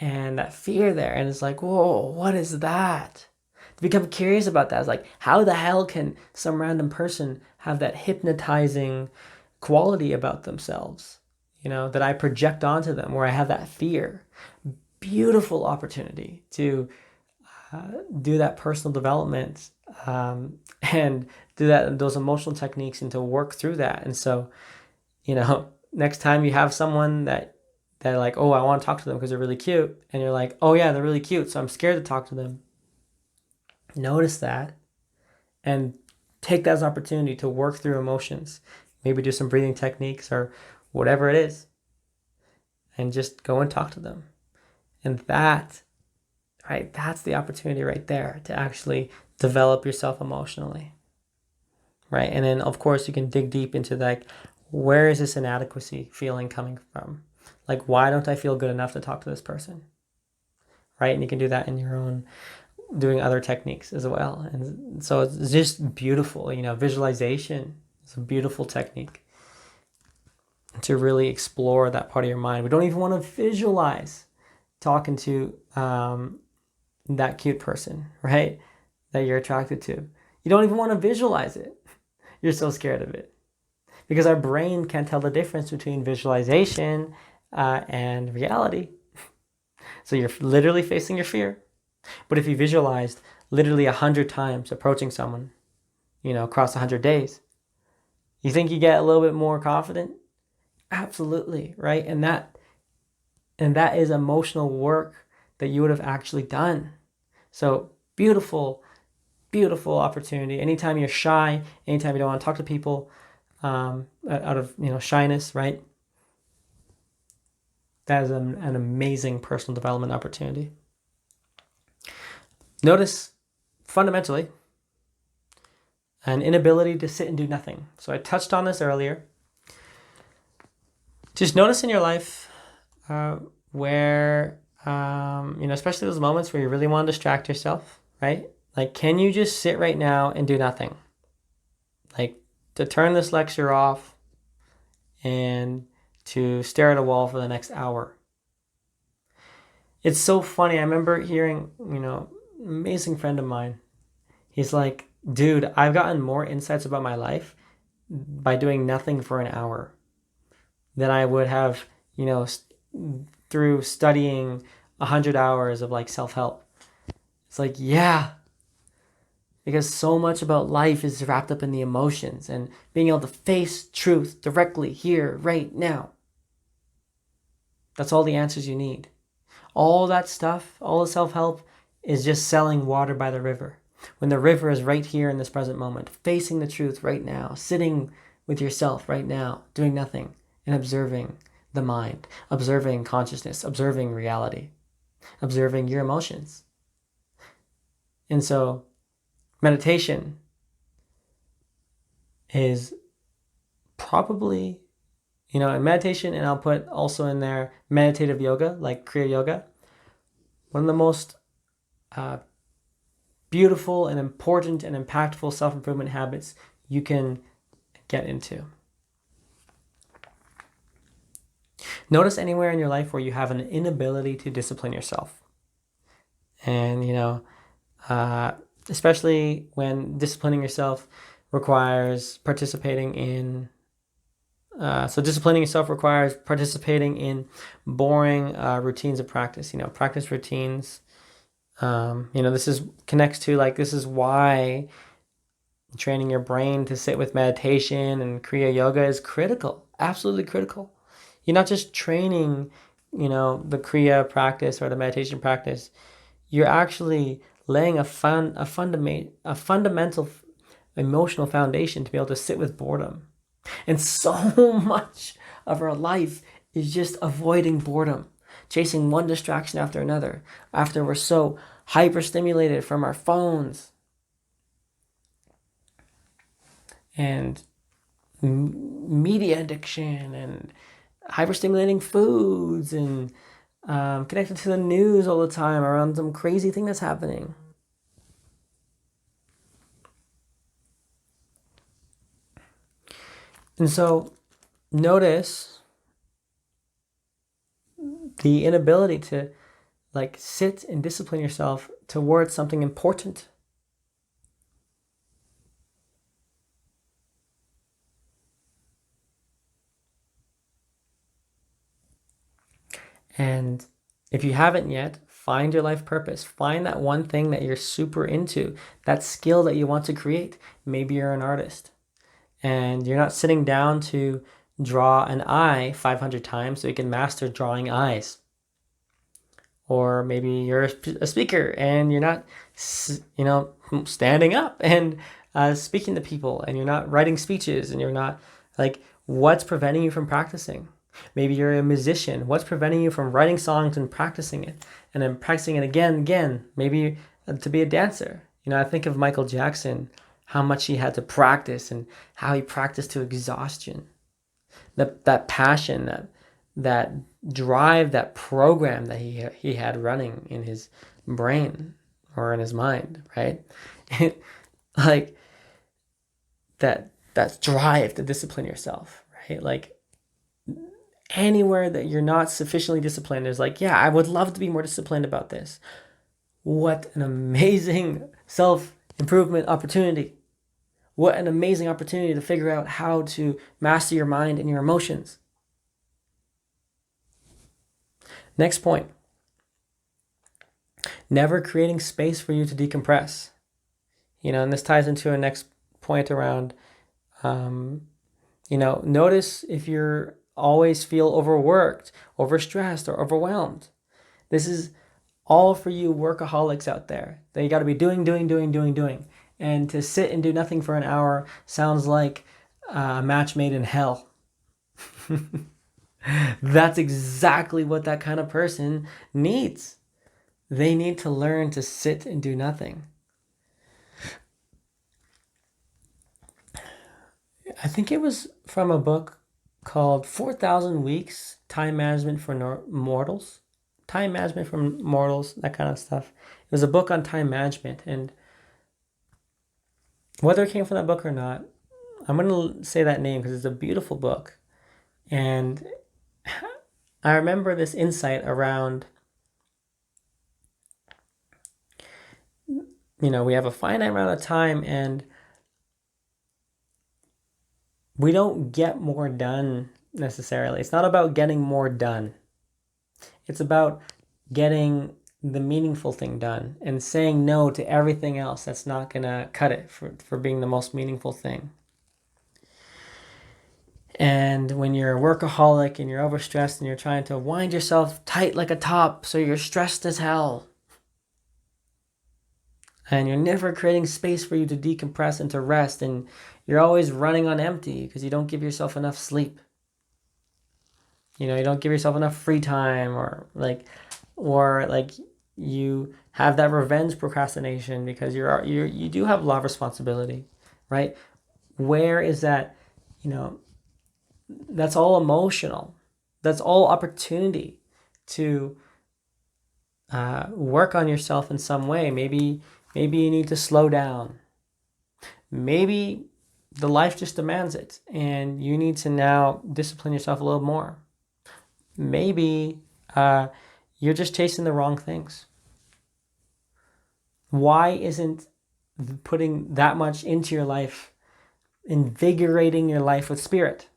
And that fear there, and it's like, whoa, what is that? To become curious about that. It's like, how the hell can some random person have that hypnotizing quality about themselves, that I project onto them, where I have that fear? Beautiful opportunity to do that personal development, and do those emotional techniques, and to work through that. And so, next time you have someone that like, oh, I want to talk to them because they're really cute, and you're like, oh yeah, they're really cute, so I'm scared to talk to them. Notice that, and take that as an opportunity to work through emotions. Maybe do some breathing techniques or whatever it is, and just go and talk to them. And that's the opportunity right there to actually develop yourself emotionally, right? And then, of course, you can dig deep into like, where is this inadequacy feeling coming from? Like, why don't I feel good enough to talk to this person, right? And you can do that in your own, doing other techniques as well. And so it's just beautiful, visualization is a beautiful technique to really explore that part of your mind. We don't even want to visualize talking to that cute person, right? That you're attracted to. You don't even want to visualize it. You're so scared of it. Because our brain can't tell the difference between visualization and reality. So you're literally facing your fear. But if you visualized literally 100 times approaching someone, across 100 days, you think you get a little bit more confident? Absolutely, right? And that is emotional work that you would have actually done. So beautiful, beautiful opportunity. Anytime you're shy, anytime you don't want to talk to people, out of shyness, right? That is an amazing personal development opportunity. Notice fundamentally an inability to sit and do nothing. So I touched on this earlier. Just notice in your life where, especially those moments where you really want to distract yourself, right? Like, can you just sit right now and do nothing? Like, to turn this lecture off and to stare at a wall for the next hour. It's so funny. I remember hearing, an amazing friend of mine. He's like, dude, I've gotten more insights about my life by doing nothing for an hour than I would have, through studying 100 hours of like self-help. It's like, yeah, because so much about life is wrapped up in the emotions and being able to face truth directly here, right now. That's all the answers you need. All that stuff, all the self-help is just selling water by the river. When the river is right here in this present moment, facing the truth right now, sitting with yourself right now, doing nothing and observing the mind, observing consciousness, observing reality, observing your emotions. And so meditation is probably, in meditation, and I'll put also in there meditative yoga, like Kriya Yoga, one of the most beautiful and important and impactful self-improvement habits you can get into. Notice anywhere in your life where you have an inability to discipline yourself. And, especially when disciplining yourself requires participating in, disciplining yourself requires participating in boring routines of practice, practice routines. This connects to this is why training your brain to sit with meditation and Kriya Yoga is critical, absolutely critical. You're not just training, the Kriya practice or the meditation practice. You're actually laying a fundamental emotional foundation to be able to sit with boredom. And so much of our life is just avoiding boredom, chasing one distraction after another, after we're so hyper-stimulated from our phones and media addiction hyperstimulating foods and connected to the news all the time around some crazy thing that's happening. And so notice the inability to like sit and discipline yourself towards something important. And if you haven't yet, find your life purpose. Find that one thing that you're super into, that skill that you want to create. Maybe you're an artist and you're not sitting down to draw an eye 500 times so you can master drawing eyes. Or maybe you're a speaker and you're not, standing up and speaking to people, and you're not writing speeches, and you're not like, what's preventing you from practicing? Maybe you're a musician. What's preventing you from writing songs and practicing it, and then practicing it again and again? Maybe to be a dancer. I think of Michael Jackson, how much he had to practice and how he practiced to exhaustion. That passion, that drive, that program that he had running in his brain or in his mind, right? Like that drive to discipline yourself, right? Like anywhere that you're not sufficiently disciplined, there's like, yeah, I would love to be more disciplined about this. What an amazing self-improvement opportunity. What an amazing opportunity to figure out how to master your mind and your emotions. Next point. Never creating space for you to decompress. And this ties into a next point around, notice if you're always feel overworked, overstressed, or overwhelmed. This is all for you workaholics out there that you got to be doing. And to sit and do nothing for an hour sounds like a match made in hell. That's exactly what that kind of person needs. They need to learn to sit and do nothing. I think it was from a book called 4,000 Weeks, Time Management for Mortals. Time Management for Mortals, that kind of stuff. It was a book on time management, and whether it came from that book or not, I'm going to say that name because it's a beautiful book. And I remember this insight around, we have a finite amount of time and we don't get more done necessarily. It's not about getting more done. It's about getting the meaningful thing done and saying no to everything else that's not going to cut it for being the most meaningful thing. And when you're a workaholic and you're overstressed and you're trying to wind yourself tight like a top so you're stressed as hell, and you're never creating space for you to decompress and to rest, and you're always running on empty because you don't give yourself enough sleep. You don't give yourself enough free time, or you have that revenge procrastination because you do have a lot of responsibility, right? Where is that? That's all emotional. That's all opportunity to work on yourself in some way. Maybe you need to slow down. Maybe the life just demands it and you need to now discipline yourself a little more. Maybe you're just chasing the wrong things. Why isn't putting that much into your life, invigorating your life with spirit?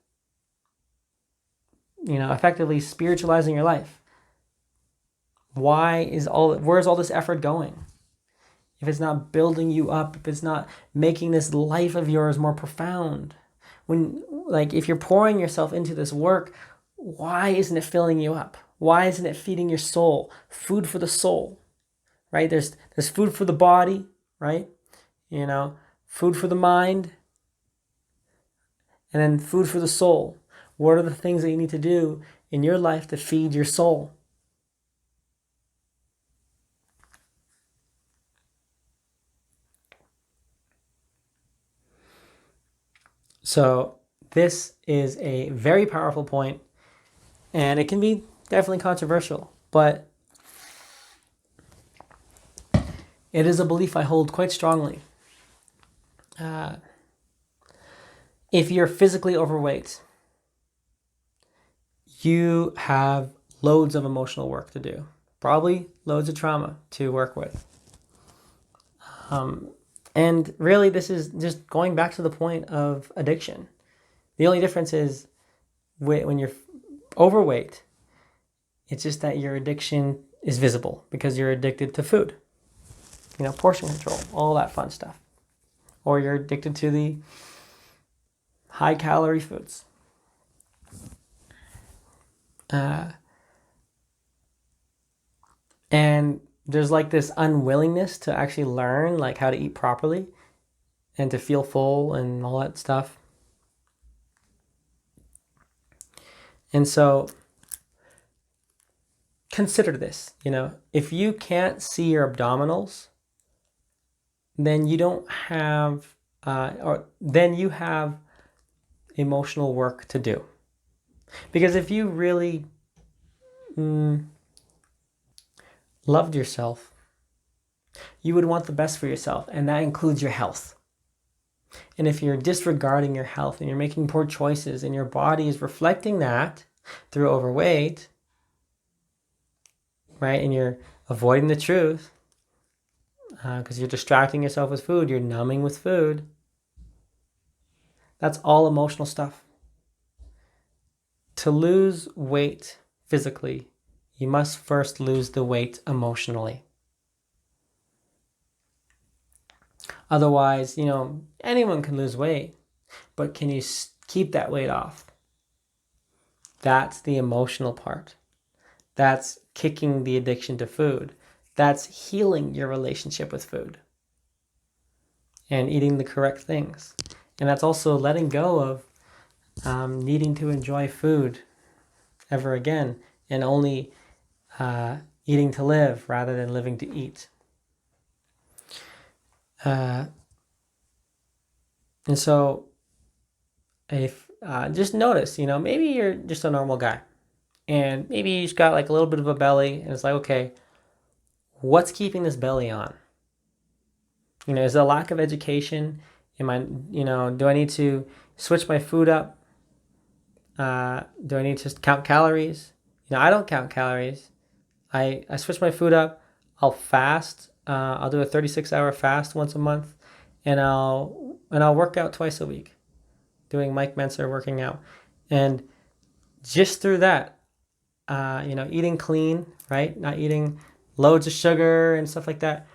Effectively spiritualizing your life. Where's all this effort going? If it's not building you up, if it's not making this life of yours more profound, if you're pouring yourself into this work, why isn't it filling you up? Why isn't it feeding your soul? Food for the soul, right? There's food for the body, right? Food for the mind, and then food for the soul. What are the things that you need to do in your life to feed your soul? So this is a very powerful point. And it can be definitely controversial, but it is a belief I hold quite strongly. If you're physically overweight, you have loads of emotional work to do, probably loads of trauma to work with. And really, this is just going back to the point of addiction. The only difference is when you're overweight, it's just that your addiction is visible because you're addicted to food, portion control, all that fun stuff. Or you're addicted to the high calorie foods. And there's like this unwillingness to actually learn like how to eat properly and to feel full and all that stuff. And so consider this, if you can't see your abdominals, then you don't have, then you have emotional work to do. Because if you really loved yourself, you would want the best for yourself, and that includes your health. And if you're disregarding your health and you're making poor choices and your body is reflecting that through overweight, right, and you're avoiding the truth because you're distracting yourself with food, you're numbing with food, that's all emotional stuff. To lose weight physically, you must first lose the weight emotionally. Otherwise, anyone can lose weight, but can you keep that weight off? That's the emotional part. That's kicking the addiction to food. That's healing your relationship with food and eating the correct things. And that's also letting go of needing to enjoy food ever again and only eating to live rather than living to eat. And so if just notice, maybe you're just a normal guy and maybe you just got like a little bit of a belly and it's like, okay, what's keeping this belly on? Is it a lack of education? Do I need to switch my food up? Do I need to count calories? I don't count calories. I switch my food up. I'll fast. I'll do a 36-hour fast once a month, and I'll work out twice a week, doing Mike Mentzer working out, and just through that, eating clean, right? Not eating loads of sugar and stuff like that.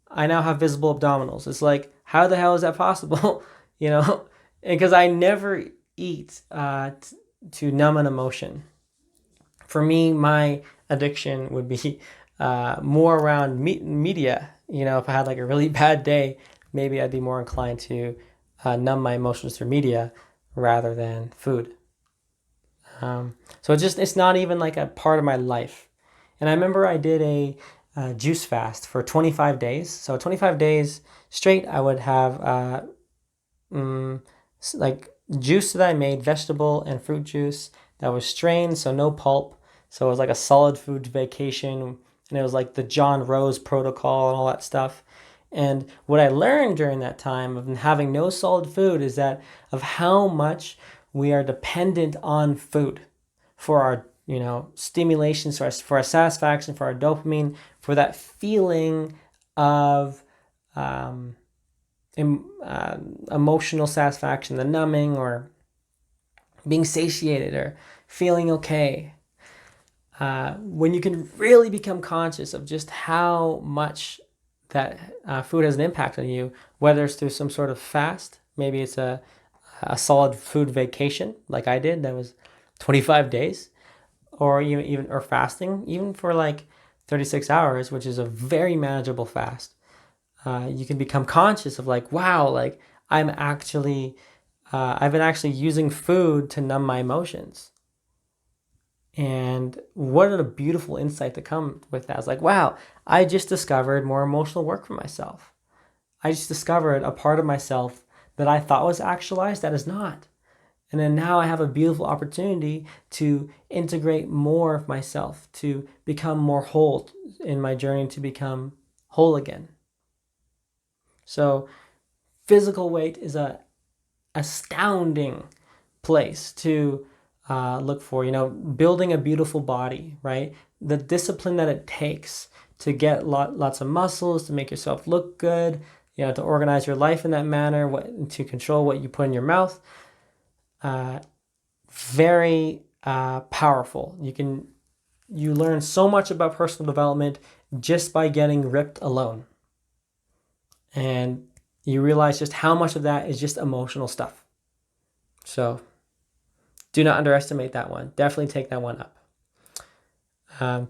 I now have visible abdominals. It's like, how the hell is that possible? Because I never eat to numb an emotion. For me, my addiction would be more around media. If I had like a really bad day, maybe I'd be more inclined to numb my emotions through media rather than food. So it's not even like a part of my life. And I remember I did a juice fast for 25 days. So 25 days straight, I would have like juice that I made, vegetable and fruit juice that was strained, so no pulp. So it was like a solid food vacation, and it was like the John Rose protocol and all that stuff. And what I learned during that time of having no solid food is that of how much we are dependent on food for our stimulation, for our satisfaction, for our dopamine, for that feeling of emotional satisfaction, the numbing or being satiated or feeling okay. When you can really become conscious of just how much that food has an impact on you, whether it's through some sort of fast, maybe it's a solid food vacation like I did that was 25 days, or or fasting, even for like 36 hours, which is a very manageable fast. You can become conscious of like, wow, like I've been actually using food to numb my emotions. And what a beautiful insight to come with that. It's like, wow, I just discovered more emotional work for myself. I just discovered a part of myself that I thought was actualized that is not. And then now I have a beautiful opportunity to integrate more of myself, to become more whole in my journey to become whole again. So physical weight is a astounding place to look for, building a beautiful body, right? The discipline that it takes to get lots of muscles, to make yourself look good, to organize your life in that manner, to control what you put in your mouth. Very powerful. You learn so much about personal development just by getting ripped alone. And you realize just how much of that is just emotional stuff. So do not underestimate that one. Definitely take that one up.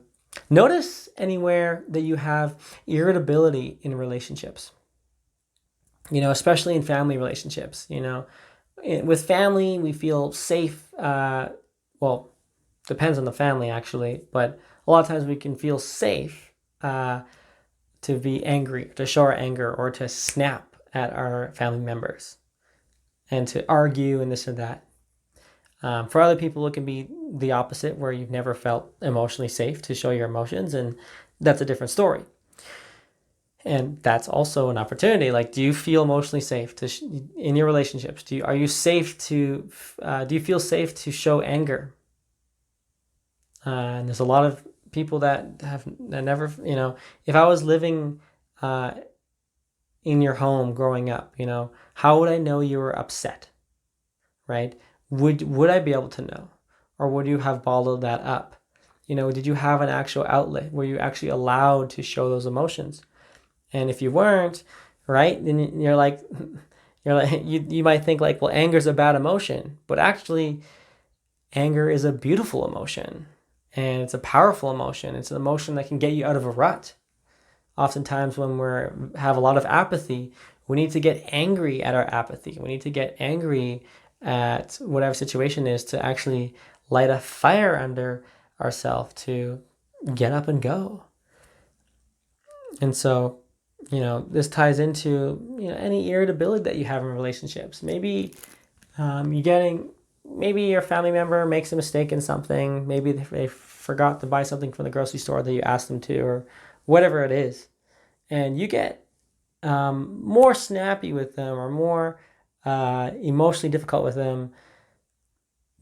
Notice anywhere that you have irritability in relationships, especially in family relationships. With family, we feel safe. Well, depends on the family actually, but a lot of times we can feel safe to be angry, to show our anger, or to snap at our family members and to argue and this and that. For other people, it can be the opposite, where you've never felt emotionally safe to show your emotions, and that's a different story. And that's also an opportunity. Like, do you feel emotionally safe in your relationships? Do you feel safe to show anger? And there's a lot of people that never, if I was living in your home growing up, how would I know you were upset, right? Would I be able to know? Or would you have bottled that up? Did you have an actual outlet? Were you actually allowed to show those emotions? And if you weren't, right, then you're like, you might think like, well, anger is a bad emotion, but actually anger is a beautiful emotion, and it's a powerful emotion. It's an emotion that can get you out of a rut. Oftentimes when have a lot of apathy, we need to get angry at our apathy. We need to get angry at whatever situation is to actually light a fire under ourselves to get up and go. And so, this ties into, any irritability that you have in relationships. Maybe maybe your family member makes a mistake in something. Maybe they forgot to buy something from the grocery store that you asked them to, or whatever it is. And you get more snappy with them, or more emotionally difficult with them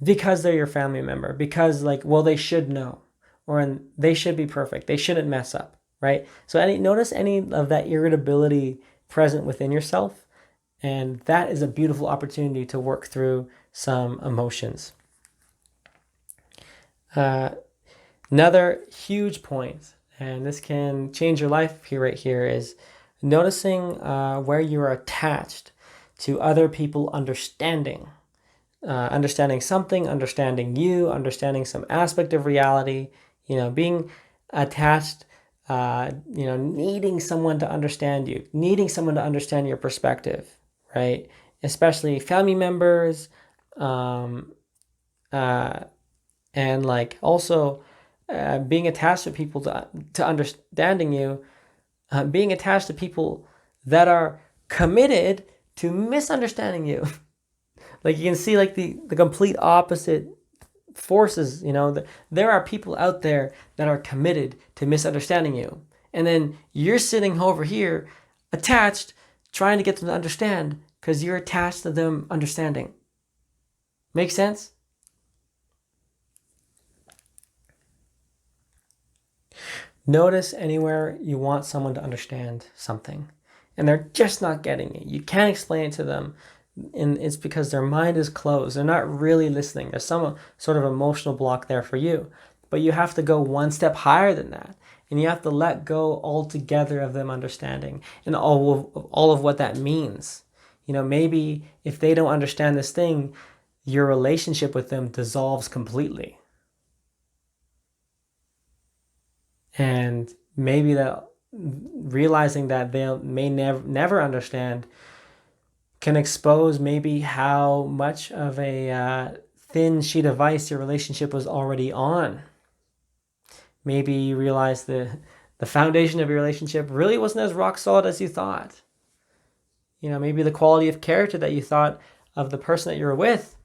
because they're your family member, because they should know, or they should be perfect. They shouldn't mess up, right? So notice any of that irritability present within yourself, and that is a beautiful opportunity to work through some emotions. Another huge point, and this can change your life right here, is noticing where you are attached to other people understanding something, understanding you, understanding some aspect of reality, being attached, needing someone to understand you, needing someone to understand your perspective, right? Especially family members, and also being attached to people to understanding you, being attached to people that are committed to misunderstanding you. You can see the complete opposite forces. There are people out there that are committed to misunderstanding you, and then you're sitting over here attached, trying to get them to understand because you're attached to them understanding. Make sense? Notice anywhere you want someone to understand something and they're just not getting it. You can't explain it to them, and it's because their mind is closed. They're not really listening. There's some sort of emotional block there for you, but you have to go one step higher than that, and you have to let go altogether of them understanding and all of what that means. Maybe if they don't understand this thing, your relationship with them dissolves completely. And maybe that realizing that they may never understand can expose maybe how much of a thin sheet of ice your relationship was already on. Maybe you realize the foundation of your relationship really wasn't as rock solid as you thought. Maybe the quality of character that you thought of the person that you're with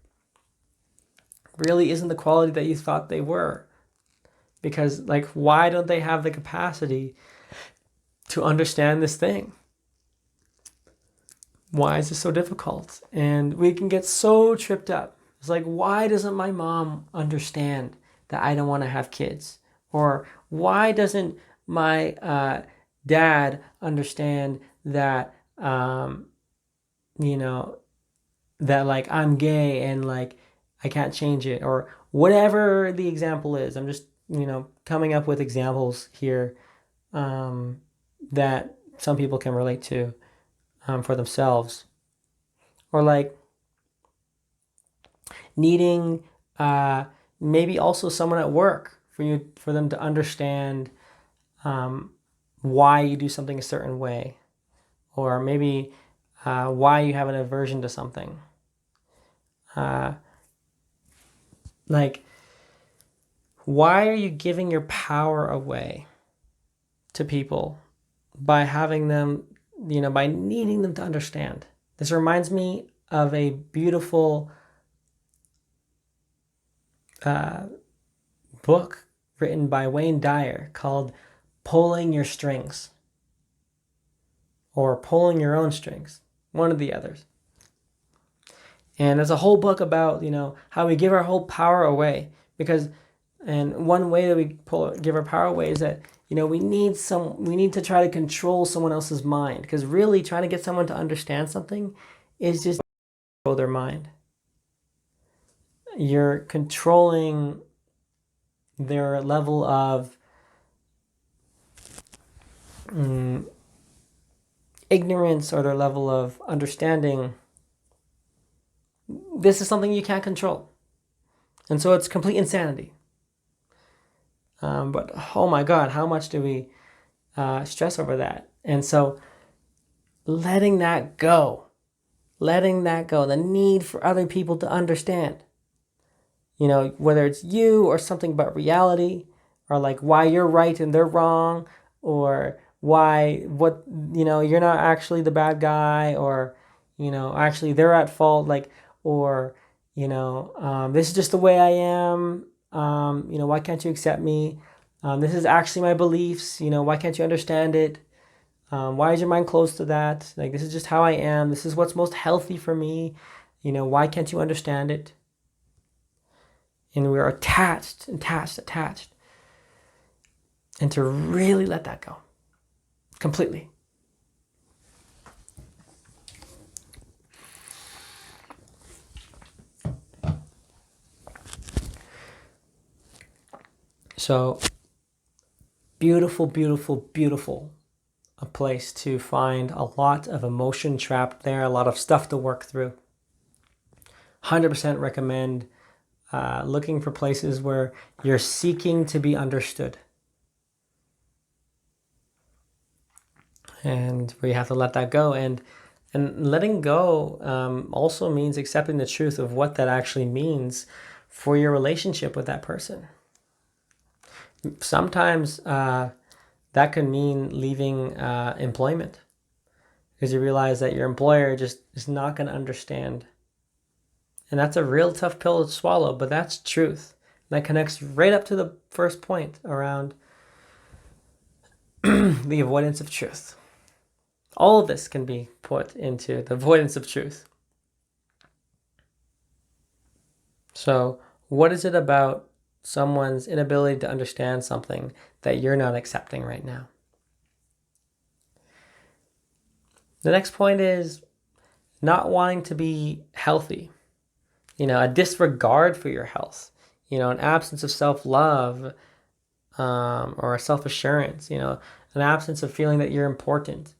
really isn't the quality that you thought they were. Because, like, why don't they have the capacity to understand this thing? Why is this so difficult? And we can get so tripped up. It's like, why doesn't my mom understand that I don't want to have kids? Or why doesn't my dad understand that, that like I'm gay and like I can't change it, or whatever the example is. I'm just, coming up with examples here that some people can relate to for themselves. Or like needing maybe also someone at work for them to understand why you do something a certain way, or maybe why you have an aversion to something. Like, why are you giving your power away to people by having them, by needing them to understand? This reminds me of a beautiful book written by Wayne Dyer called Pulling Your Strings, or Pulling Your Own Strings, one of the others. And there's a whole book about, how we give our whole power away. And one way that we give our power away is that, we need to try to control someone else's mind. Because really trying to get someone to understand something is just control their mind. You're controlling their level of ignorance or their level of understanding. This is something you can't control. And so it's complete insanity. But oh my God, how much do we stress over that? And so letting that go, the need for other people to understand, whether it's you or something about reality, or like why you're right and they're wrong, or you're not actually the bad guy, or, actually they're at fault, like, or, this is just the way I am. Why can't you accept me? This is actually my beliefs. Why can't you understand it? Why is your mind closed to that? Like, this is just how I am. This is what's most healthy for me. Why can't you understand it? And we're attached. And to really let that go completely. So beautiful, beautiful, beautiful. A place to find a lot of emotion trapped there, a lot of stuff to work through. 100% recommend looking for places where you're seeking to be understood. And where you have to let that go. And letting go also means accepting the truth of what that actually means for your relationship with that person. Sometimes that could mean leaving employment, because you realize that your employer just is not going to understand. And that's a real tough pill to swallow, but that's truth. And that connects right up to the first point around the avoidance of truth. All of this can be put into the avoidance of truth. So what is it about someone's inability to understand something that you're not accepting right now? The next point is not wanting to be healthy. A disregard for your health. An absence of self-love or self-assurance. An absence of feeling that you're important.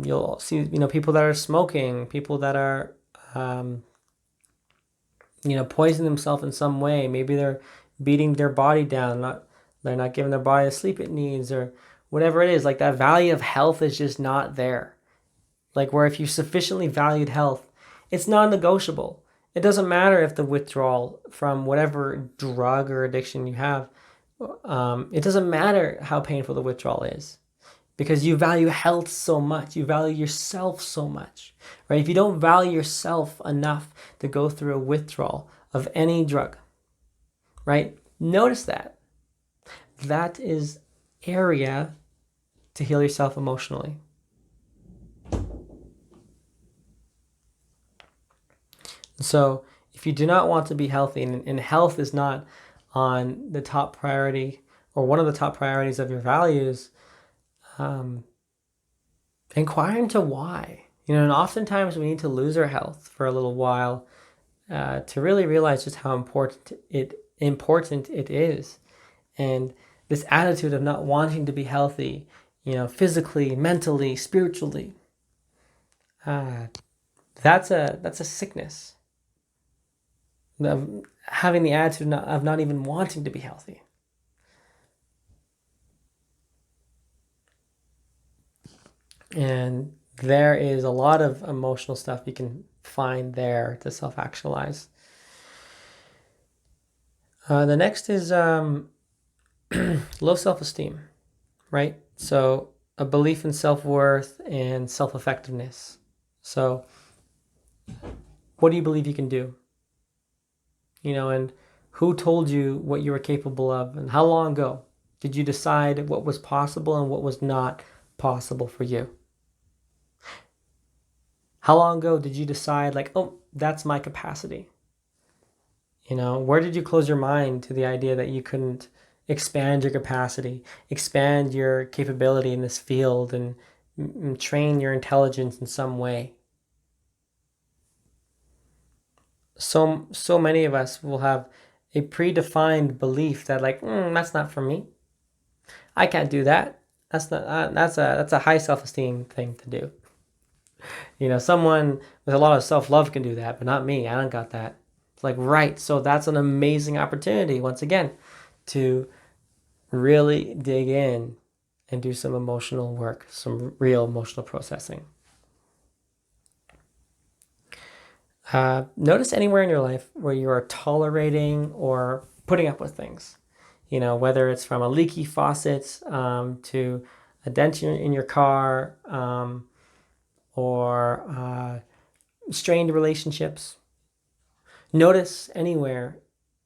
You'll see, people that are smoking, people that are, poisoning themselves in some way. Maybe they're beating their body down. They're not giving their body the sleep it needs, or whatever it is. Like, that value of health is just not there. Like, where if you sufficiently valued health, it's non-negotiable. It doesn't matter if the withdrawal from whatever drug or addiction you have, it doesn't matter how painful the withdrawal is, because you value health so much. You value yourself so much, right? If you don't value yourself enough to go through a withdrawal of any drug, right? Notice that. That is area to heal yourself emotionally. So if you do not want to be healthy, and health is not on the top priority or one of the top priorities of your values, inquire into why. And oftentimes we need to lose our health for a little while to really realize just how important it is. And this attitude of not wanting to be healthy, physically, mentally, spiritually, that's a sickness. Of having the attitude of not even wanting to be healthy. And there is a lot of emotional stuff you can find there to self-actualize. The next is low self-esteem, right? So a belief in self-worth and self-effectiveness. So what do you believe you can do? And who told you what you were capable of, and how long ago did you decide what was possible and what was not possible for you? How long ago did you decide, like, oh, that's my capacity? Where did you close your mind to the idea that you couldn't expand your capacity, expand your capability in this field, and train your intelligence in some way? So many of us will have a predefined belief that, like, that's not for me. I can't do that. That's a high self-esteem thing to do. Someone with a lot of self-love can do that, but not me. I don't got that. It's like, right. So that's an amazing opportunity, once again, to really dig in and do some emotional work, some real emotional processing. Notice anywhere in your life where you are tolerating or putting up with things. Whether it's from a leaky faucet to a dent in your car, or strained relationships. Notice anywhere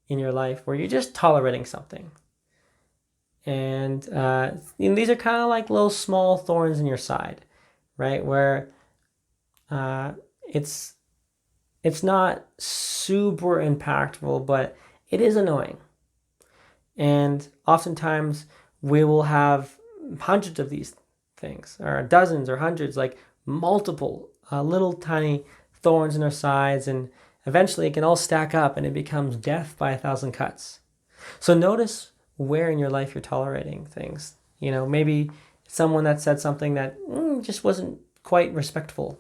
in your life where you're just tolerating something. And these are kind of like little small thorns in your side, right? Where it's not super impactful, but it is annoying. And oftentimes we will have hundreds of these things, or dozens or hundreds, like multiple little tiny thorns in our sides, and eventually it can all stack up and it becomes death by 1,000 cuts. So notice where in your life you're tolerating things. Maybe someone that said something that just wasn't quite respectful,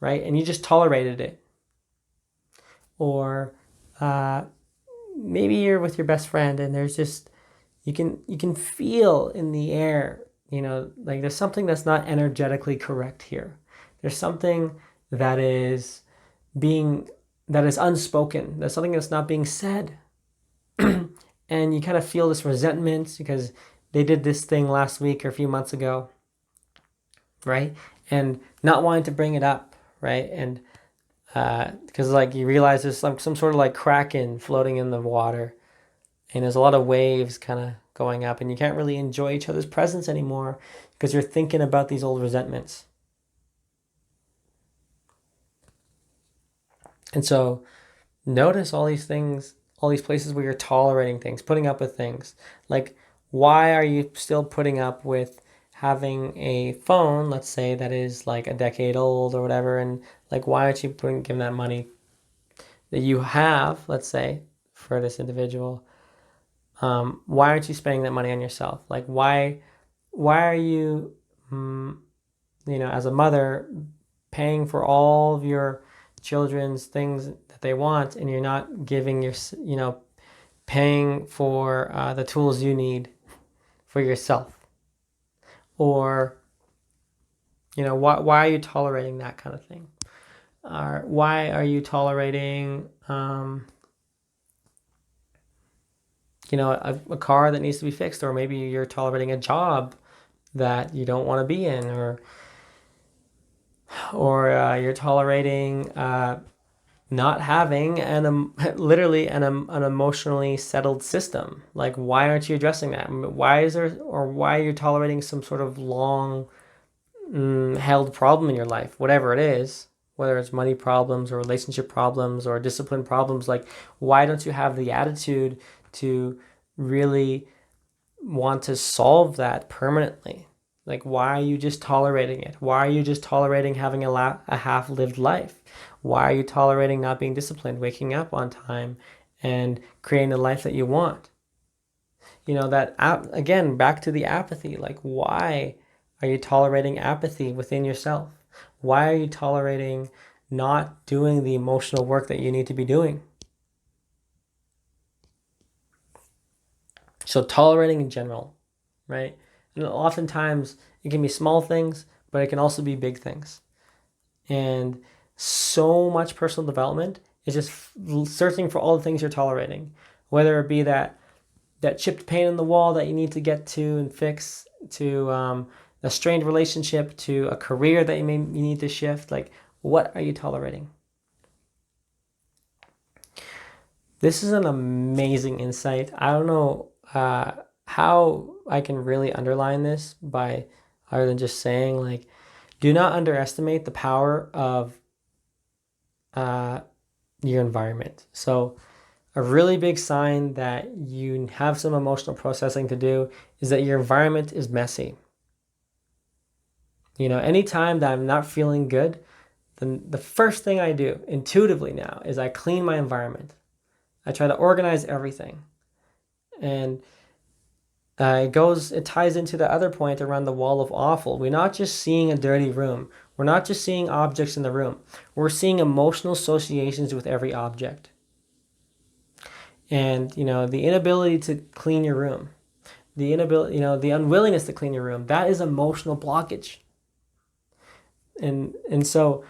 right? And you just tolerated it. Or maybe you're with your best friend and there's just, you can feel in the air, like there's something that's not energetically correct here. There's something that is unspoken. There's something that's not being said. And you kind of feel this resentment because they did this thing last week or a few months ago, right? And not wanting to bring it up, right? And because like you realize there's some sort of like kraken floating in the water, and there's a lot of waves kind of going up, and you can't really enjoy each other's presence anymore because you're thinking about these old resentments. And so notice all these things, all these places where you're tolerating things, putting up with things. Like, why are you still putting up with having a phone, let's say, that is like a decade old or whatever, and like, why aren't you giving that money that you have, let's say, for this individual? Why aren't you spending that money on yourself? Like, why are you, as a mother, paying for all of your children's things that they want, and you're not giving paying for the tools you need for yourself? Or, why are you tolerating that kind of thing? Why are you tolerating, a car that needs to be fixed? Or maybe you're tolerating a job that you don't want to be in, or you're tolerating not having literally an emotionally settled system. Like, why aren't you addressing that? Why are you tolerating some sort of long held problem in your life, whatever it is, whether it's money problems or relationship problems or discipline problems? Like, why don't you have the attitude to really want to solve that permanently? Like, why are you just tolerating it? Why are you just tolerating having a half-lived life? Why are you tolerating not being disciplined, waking up on time, and creating the life that you want? Again, back to the apathy. Like, why are you tolerating apathy within yourself? Why are you tolerating not doing the emotional work that you need to be doing? So tolerating in general, right? And oftentimes it can be small things, but it can also be big things. And so much personal development is just searching for all the things you're tolerating, whether it be that chipped paint in the wall that you need to get to and fix, to a strained relationship, to a career that you need to shift. Like, what are you tolerating? This is an amazing insight. I don't know how I can really underline this by other than just saying, like, do not underestimate the power of your environment. So a really big sign that you have some emotional processing to do is that your environment is messy. Anytime that I'm not feeling good, then the first thing I do intuitively now is I clean my environment. I try to organize everything. And it ties into the other point around the wall of awful. We're not just seeing a dirty room. We're not just seeing objects in the room. We're seeing emotional associations with every object. And, the inability to clean your room, the unwillingness to clean your room, that is emotional blockage. And so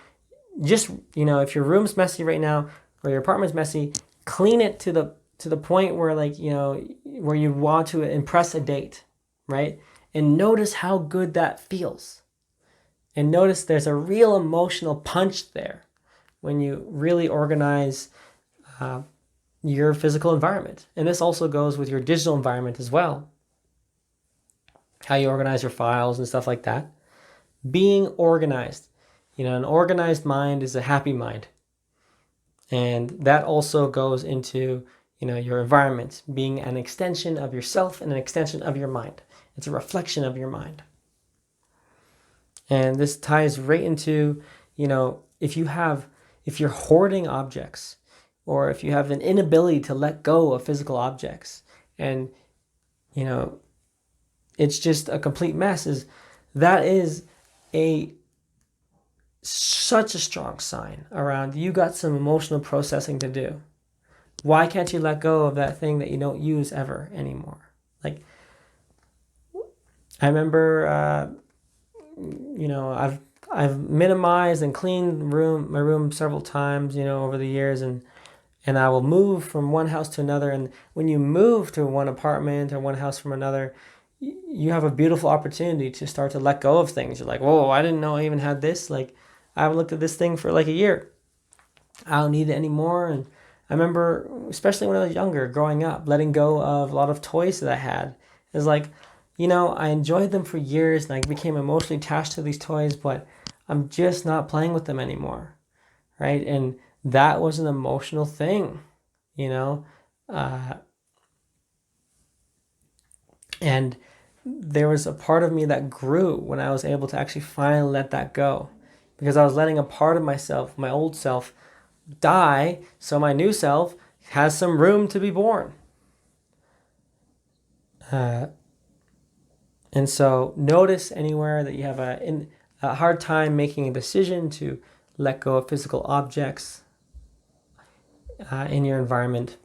just, if your room's messy right now or your apartment's messy, clean it to the point where, like, where you want to impress a date, right? And notice how good that feels. And notice there's a real emotional punch there when you really organize your physical environment. And this also goes with your digital environment as well. How you organize your files and stuff like that. Being organized. An organized mind is a happy mind. And that also goes into, your environment being an extension of yourself and an extension of your mind. It's a reflection of your mind. And this ties right into, if you're hoarding objects, or if you have an inability to let go of physical objects, and, it's just a complete mess, that is such a strong sign around you got some emotional processing to do. Why can't you let go of that thing that you don't use ever anymore? Like, I remember, I've minimized and cleaned my room several times, over the years, and I will move from one house to another. And when you move to one apartment or one house from another, you have a beautiful opportunity to start to let go of things. You're like, whoa, I didn't know I even had this. Like, I haven't looked at this thing for like a year. I don't need it anymore. And I remember, especially when I was younger, growing up, letting go of a lot of toys that I had. It's like, I enjoyed them for years and I became emotionally attached to these toys, but I'm just not playing with them anymore, right? And that was an emotional thing, and there was a part of me that grew when I was able to actually finally let that go, because I was letting a part of myself, my old self, die so my new self has some room to be born. And so notice anywhere that you have a hard time making a decision to let go of physical objects in your environment.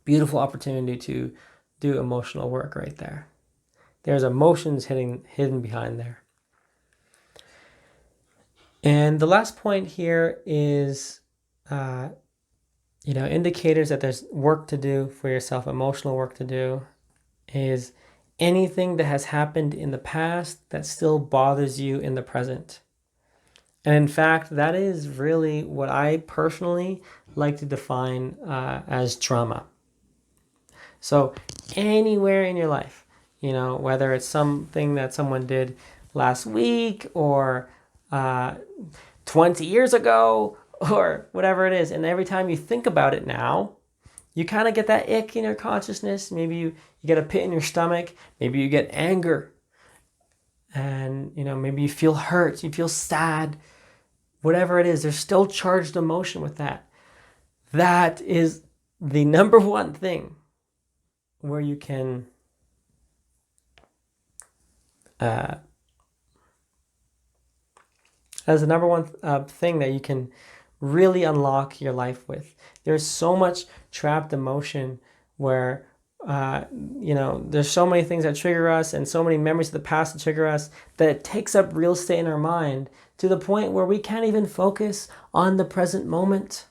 Beautiful opportunity to do emotional work right there. There's emotions hidden behind there. And the last point here is, indicators that there's work to do for yourself, emotional work to do, is anything that has happened in the past that still bothers you in the present. And in fact, that is really what I personally like to define as trauma. So anywhere in your life, whether it's something that someone did last week or 20 years ago or whatever it is, and every time you think about it now, you kind of get that ick in your consciousness. Maybe you get a pit in your stomach. Maybe you get anger. And, maybe you feel hurt. You feel sad. Whatever it is, there's still charged emotion with that. That is the number one thing where you can as the number one thing that you can really unlock your life with. There's so much trapped emotion where there's so many things that trigger us and so many memories of the past that trigger us that it takes up real estate in our mind to the point where we can't even focus on the present moment.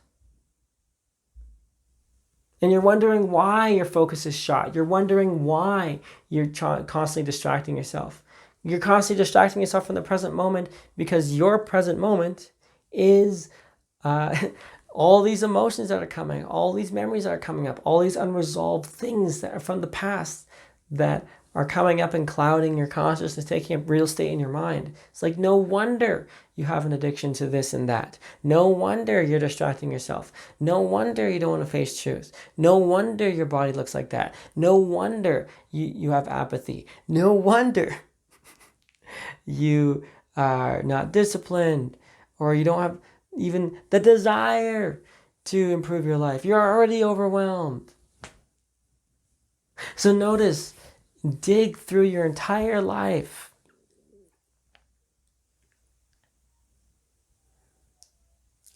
And you're wondering why your focus is shot. You're wondering why you're constantly distracting yourself. You're constantly distracting yourself from the present moment because your present moment is all these emotions that are coming, all these memories that are coming up, all these unresolved things that are from the past that are coming up and clouding your consciousness, taking up real estate in your mind. It's like, no wonder you have an addiction to this and that. No wonder you're distracting yourself. No wonder you don't want to face truth. No wonder your body looks like that. No wonder you have apathy. No wonder you are not disciplined, or you don't have even the desire to improve your life. You're already overwhelmed. So notice, dig through your entire life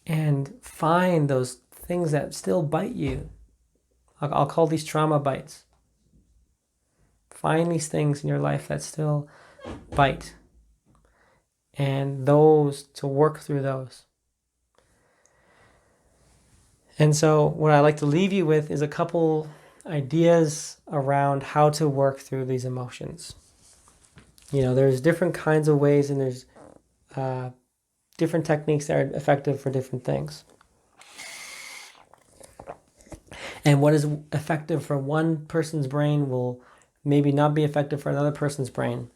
and find those things that still bite you. I'll call these trauma bites. Find these things in your life that still bite, and those to work through those. And so what I like to leave you with is a couple ideas around how to work through these emotions. There's different kinds of ways, and there's different techniques that are effective for different things. And what is effective for one person's brain will maybe not be effective for another person's brain.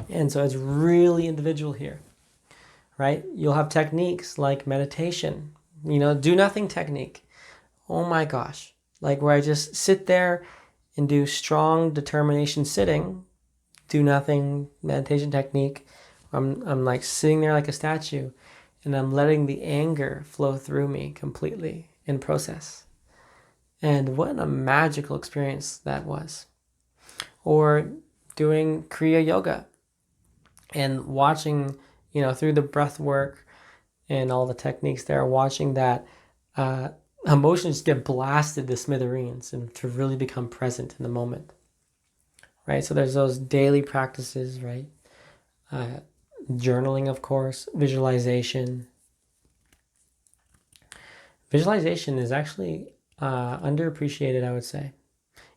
And so it's really individual here, right? You'll have techniques like meditation, do nothing technique. Oh my gosh. Like where I just sit there and do strong determination sitting, do nothing meditation technique. I'm like sitting there like a statue, and I'm letting the anger flow through me completely in process. And what a magical experience that was. Or doing Kriya Yoga and watching, through the breath work and all the techniques there, watching that emotions get blasted to smithereens and to really become present in the moment, right? So there's those daily practices, right? Journaling, of course, visualization. Visualization is actually underappreciated, I would say.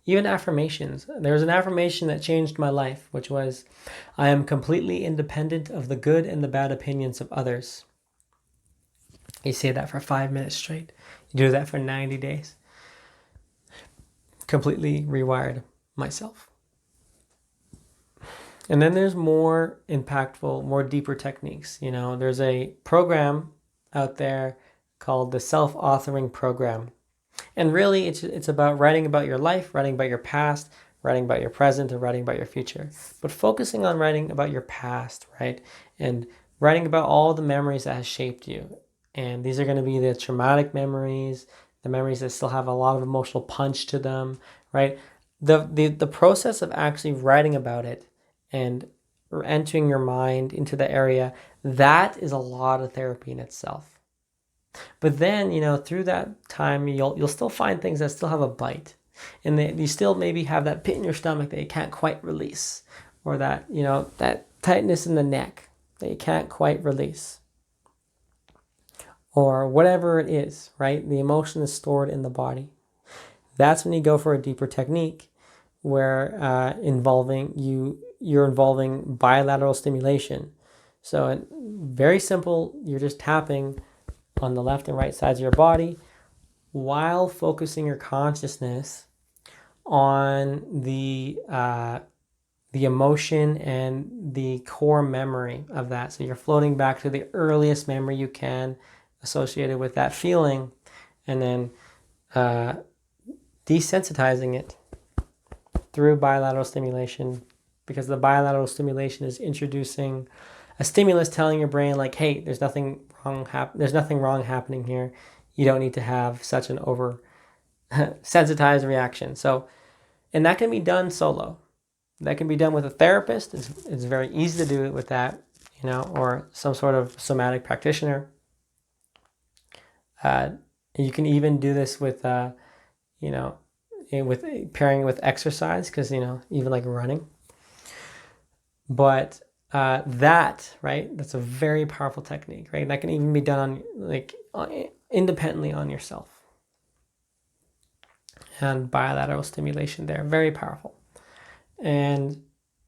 Even affirmations. There was an affirmation that changed my life, which was, I am completely independent of the good and the bad opinions of others. You say that for 5 minutes straight. You do that for 90 days. Completely rewired myself. And then there's more impactful, more deeper techniques. There's a program out there called the self-authoring program. And really, it's about writing about your life, writing about your past, writing about your present, and writing about your future. But focusing on writing about your past, right? And writing about all the memories that has shaped you. And these are going to be the traumatic memories, the memories that still have a lot of emotional punch to them, right? The process of actually writing about it and entering your mind into the area, that is a lot of therapy in itself. But then, through that time, you'll still find things that still have a bite. And you still maybe have that pit in your stomach that you can't quite release. Or that, that tightness in the neck that you can't quite release. Or whatever it is, right? The emotion is stored in the body. That's when you go for a deeper technique where you're involving bilateral stimulation. So very simple, you're just tapping on the left and right sides of your body while focusing your consciousness on the emotion and the core memory of that. So you're floating back to the earliest memory you can associated with that feeling, and then desensitizing it through bilateral stimulation, because the bilateral stimulation is introducing a stimulus telling your brain like, hey, there's nothing wrong happening here. You don't need to have such an over sensitized reaction. So, and that can be done solo. That can be done with a therapist. It's very easy to do it with that, or some sort of somatic practitioner. You can even do this with, with pairing with exercise, because, even like running. But that, right, that's a very powerful technique, right? And that can even be done independently on yourself. And bilateral stimulation there, very powerful. And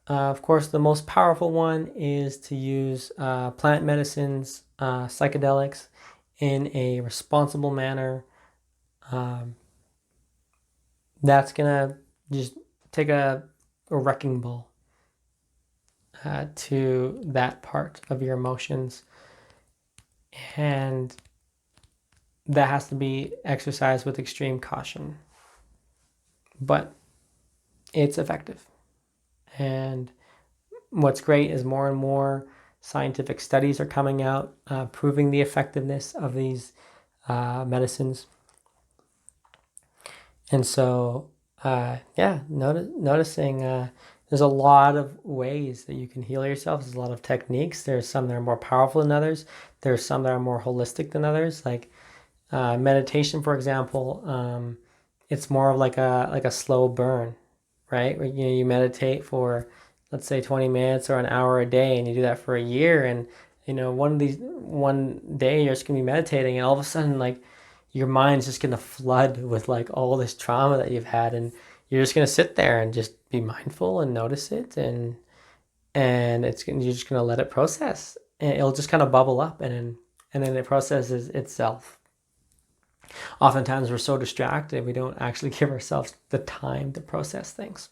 of course, the most powerful one is to use plant medicines, psychedelics in a responsible manner. That's going to just take a wrecking ball to that part of your emotions. And that has to be exercised with extreme caution. But it's effective. And what's great is more and more scientific studies are coming out proving the effectiveness of these medicines. And so, noticing there's a lot of ways that you can heal yourself. There's a lot of techniques. There's some that are more powerful than others. There's some that are more holistic than others. Like meditation, for example, it's more of like a slow burn, right? Where, you meditate for, let's say, 20 minutes or an hour a day, and you do that for a year. And, one day you're just going to be meditating, and all of a sudden, like, your mind's just going to flood with like all this trauma that you've had, and you're just going to sit there and just be mindful and notice it, and you're just going to let it process, and it'll just kind of bubble up, and then it processes itself. Oftentimes we're so distracted we don't actually give ourselves the time to process things.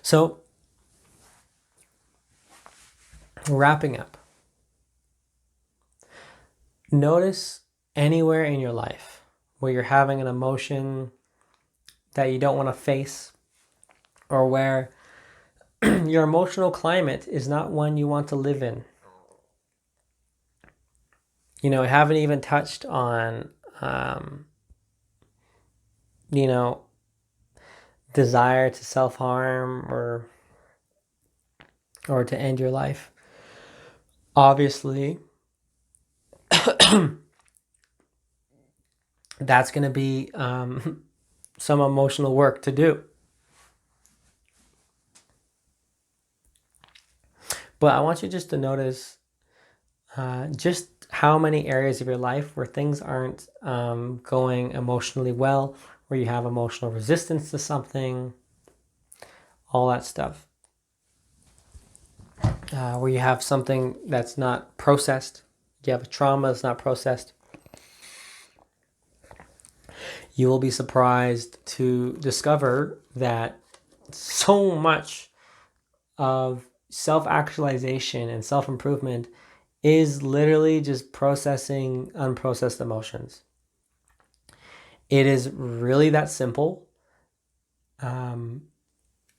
So, wrapping up, notice anywhere in your life where you're having an emotion that you don't want to face, or where your emotional climate is not one you want to live in. I haven't even touched on, desire to self-harm or to end your life. Obviously, that's going to be some emotional work to do. But I want you just to notice just how many areas of your life where things aren't going emotionally well, where you have emotional resistance to something, all that stuff. Where you have something that's not processed, you have a trauma that's not processed. You will be surprised to discover that so much of self-actualization and self-improvement is literally just processing unprocessed emotions. It is really that simple.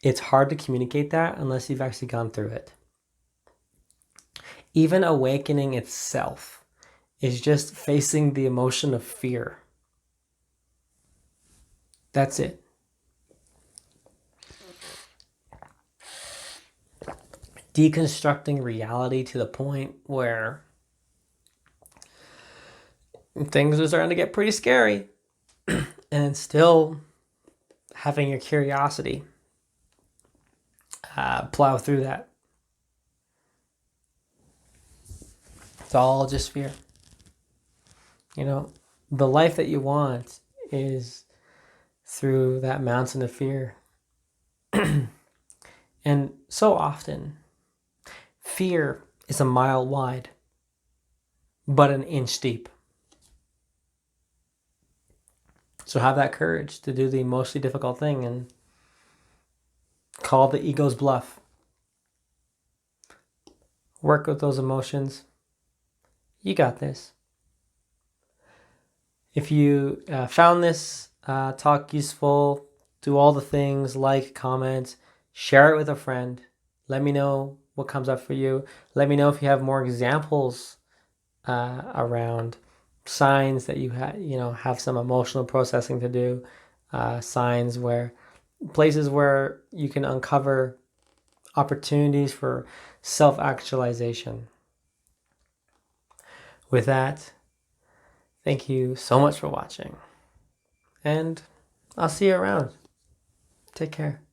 It's hard to communicate that unless you've actually gone through it. Even awakening itself is just facing the emotion of fear. That's it. Deconstructing reality to the point where things are starting to get pretty scary, and still having your curiosity plow through that. It's all just fear. The life that you want is through that mountain of fear. And so often, fear is a mile wide, but an inch deep. So have that courage to do the emotionally difficult thing and call the ego's bluff. Work with those emotions. You got this. If you found this talk useful, do all the things, like, comment, share it with a friend. Let me know what comes up for you. Let me know if you have more examples around signs that you have some emotional processing to do. Signs places where you can uncover opportunities for self-actualization. With that, thank you so much for watching, and I'll see you around. Take care.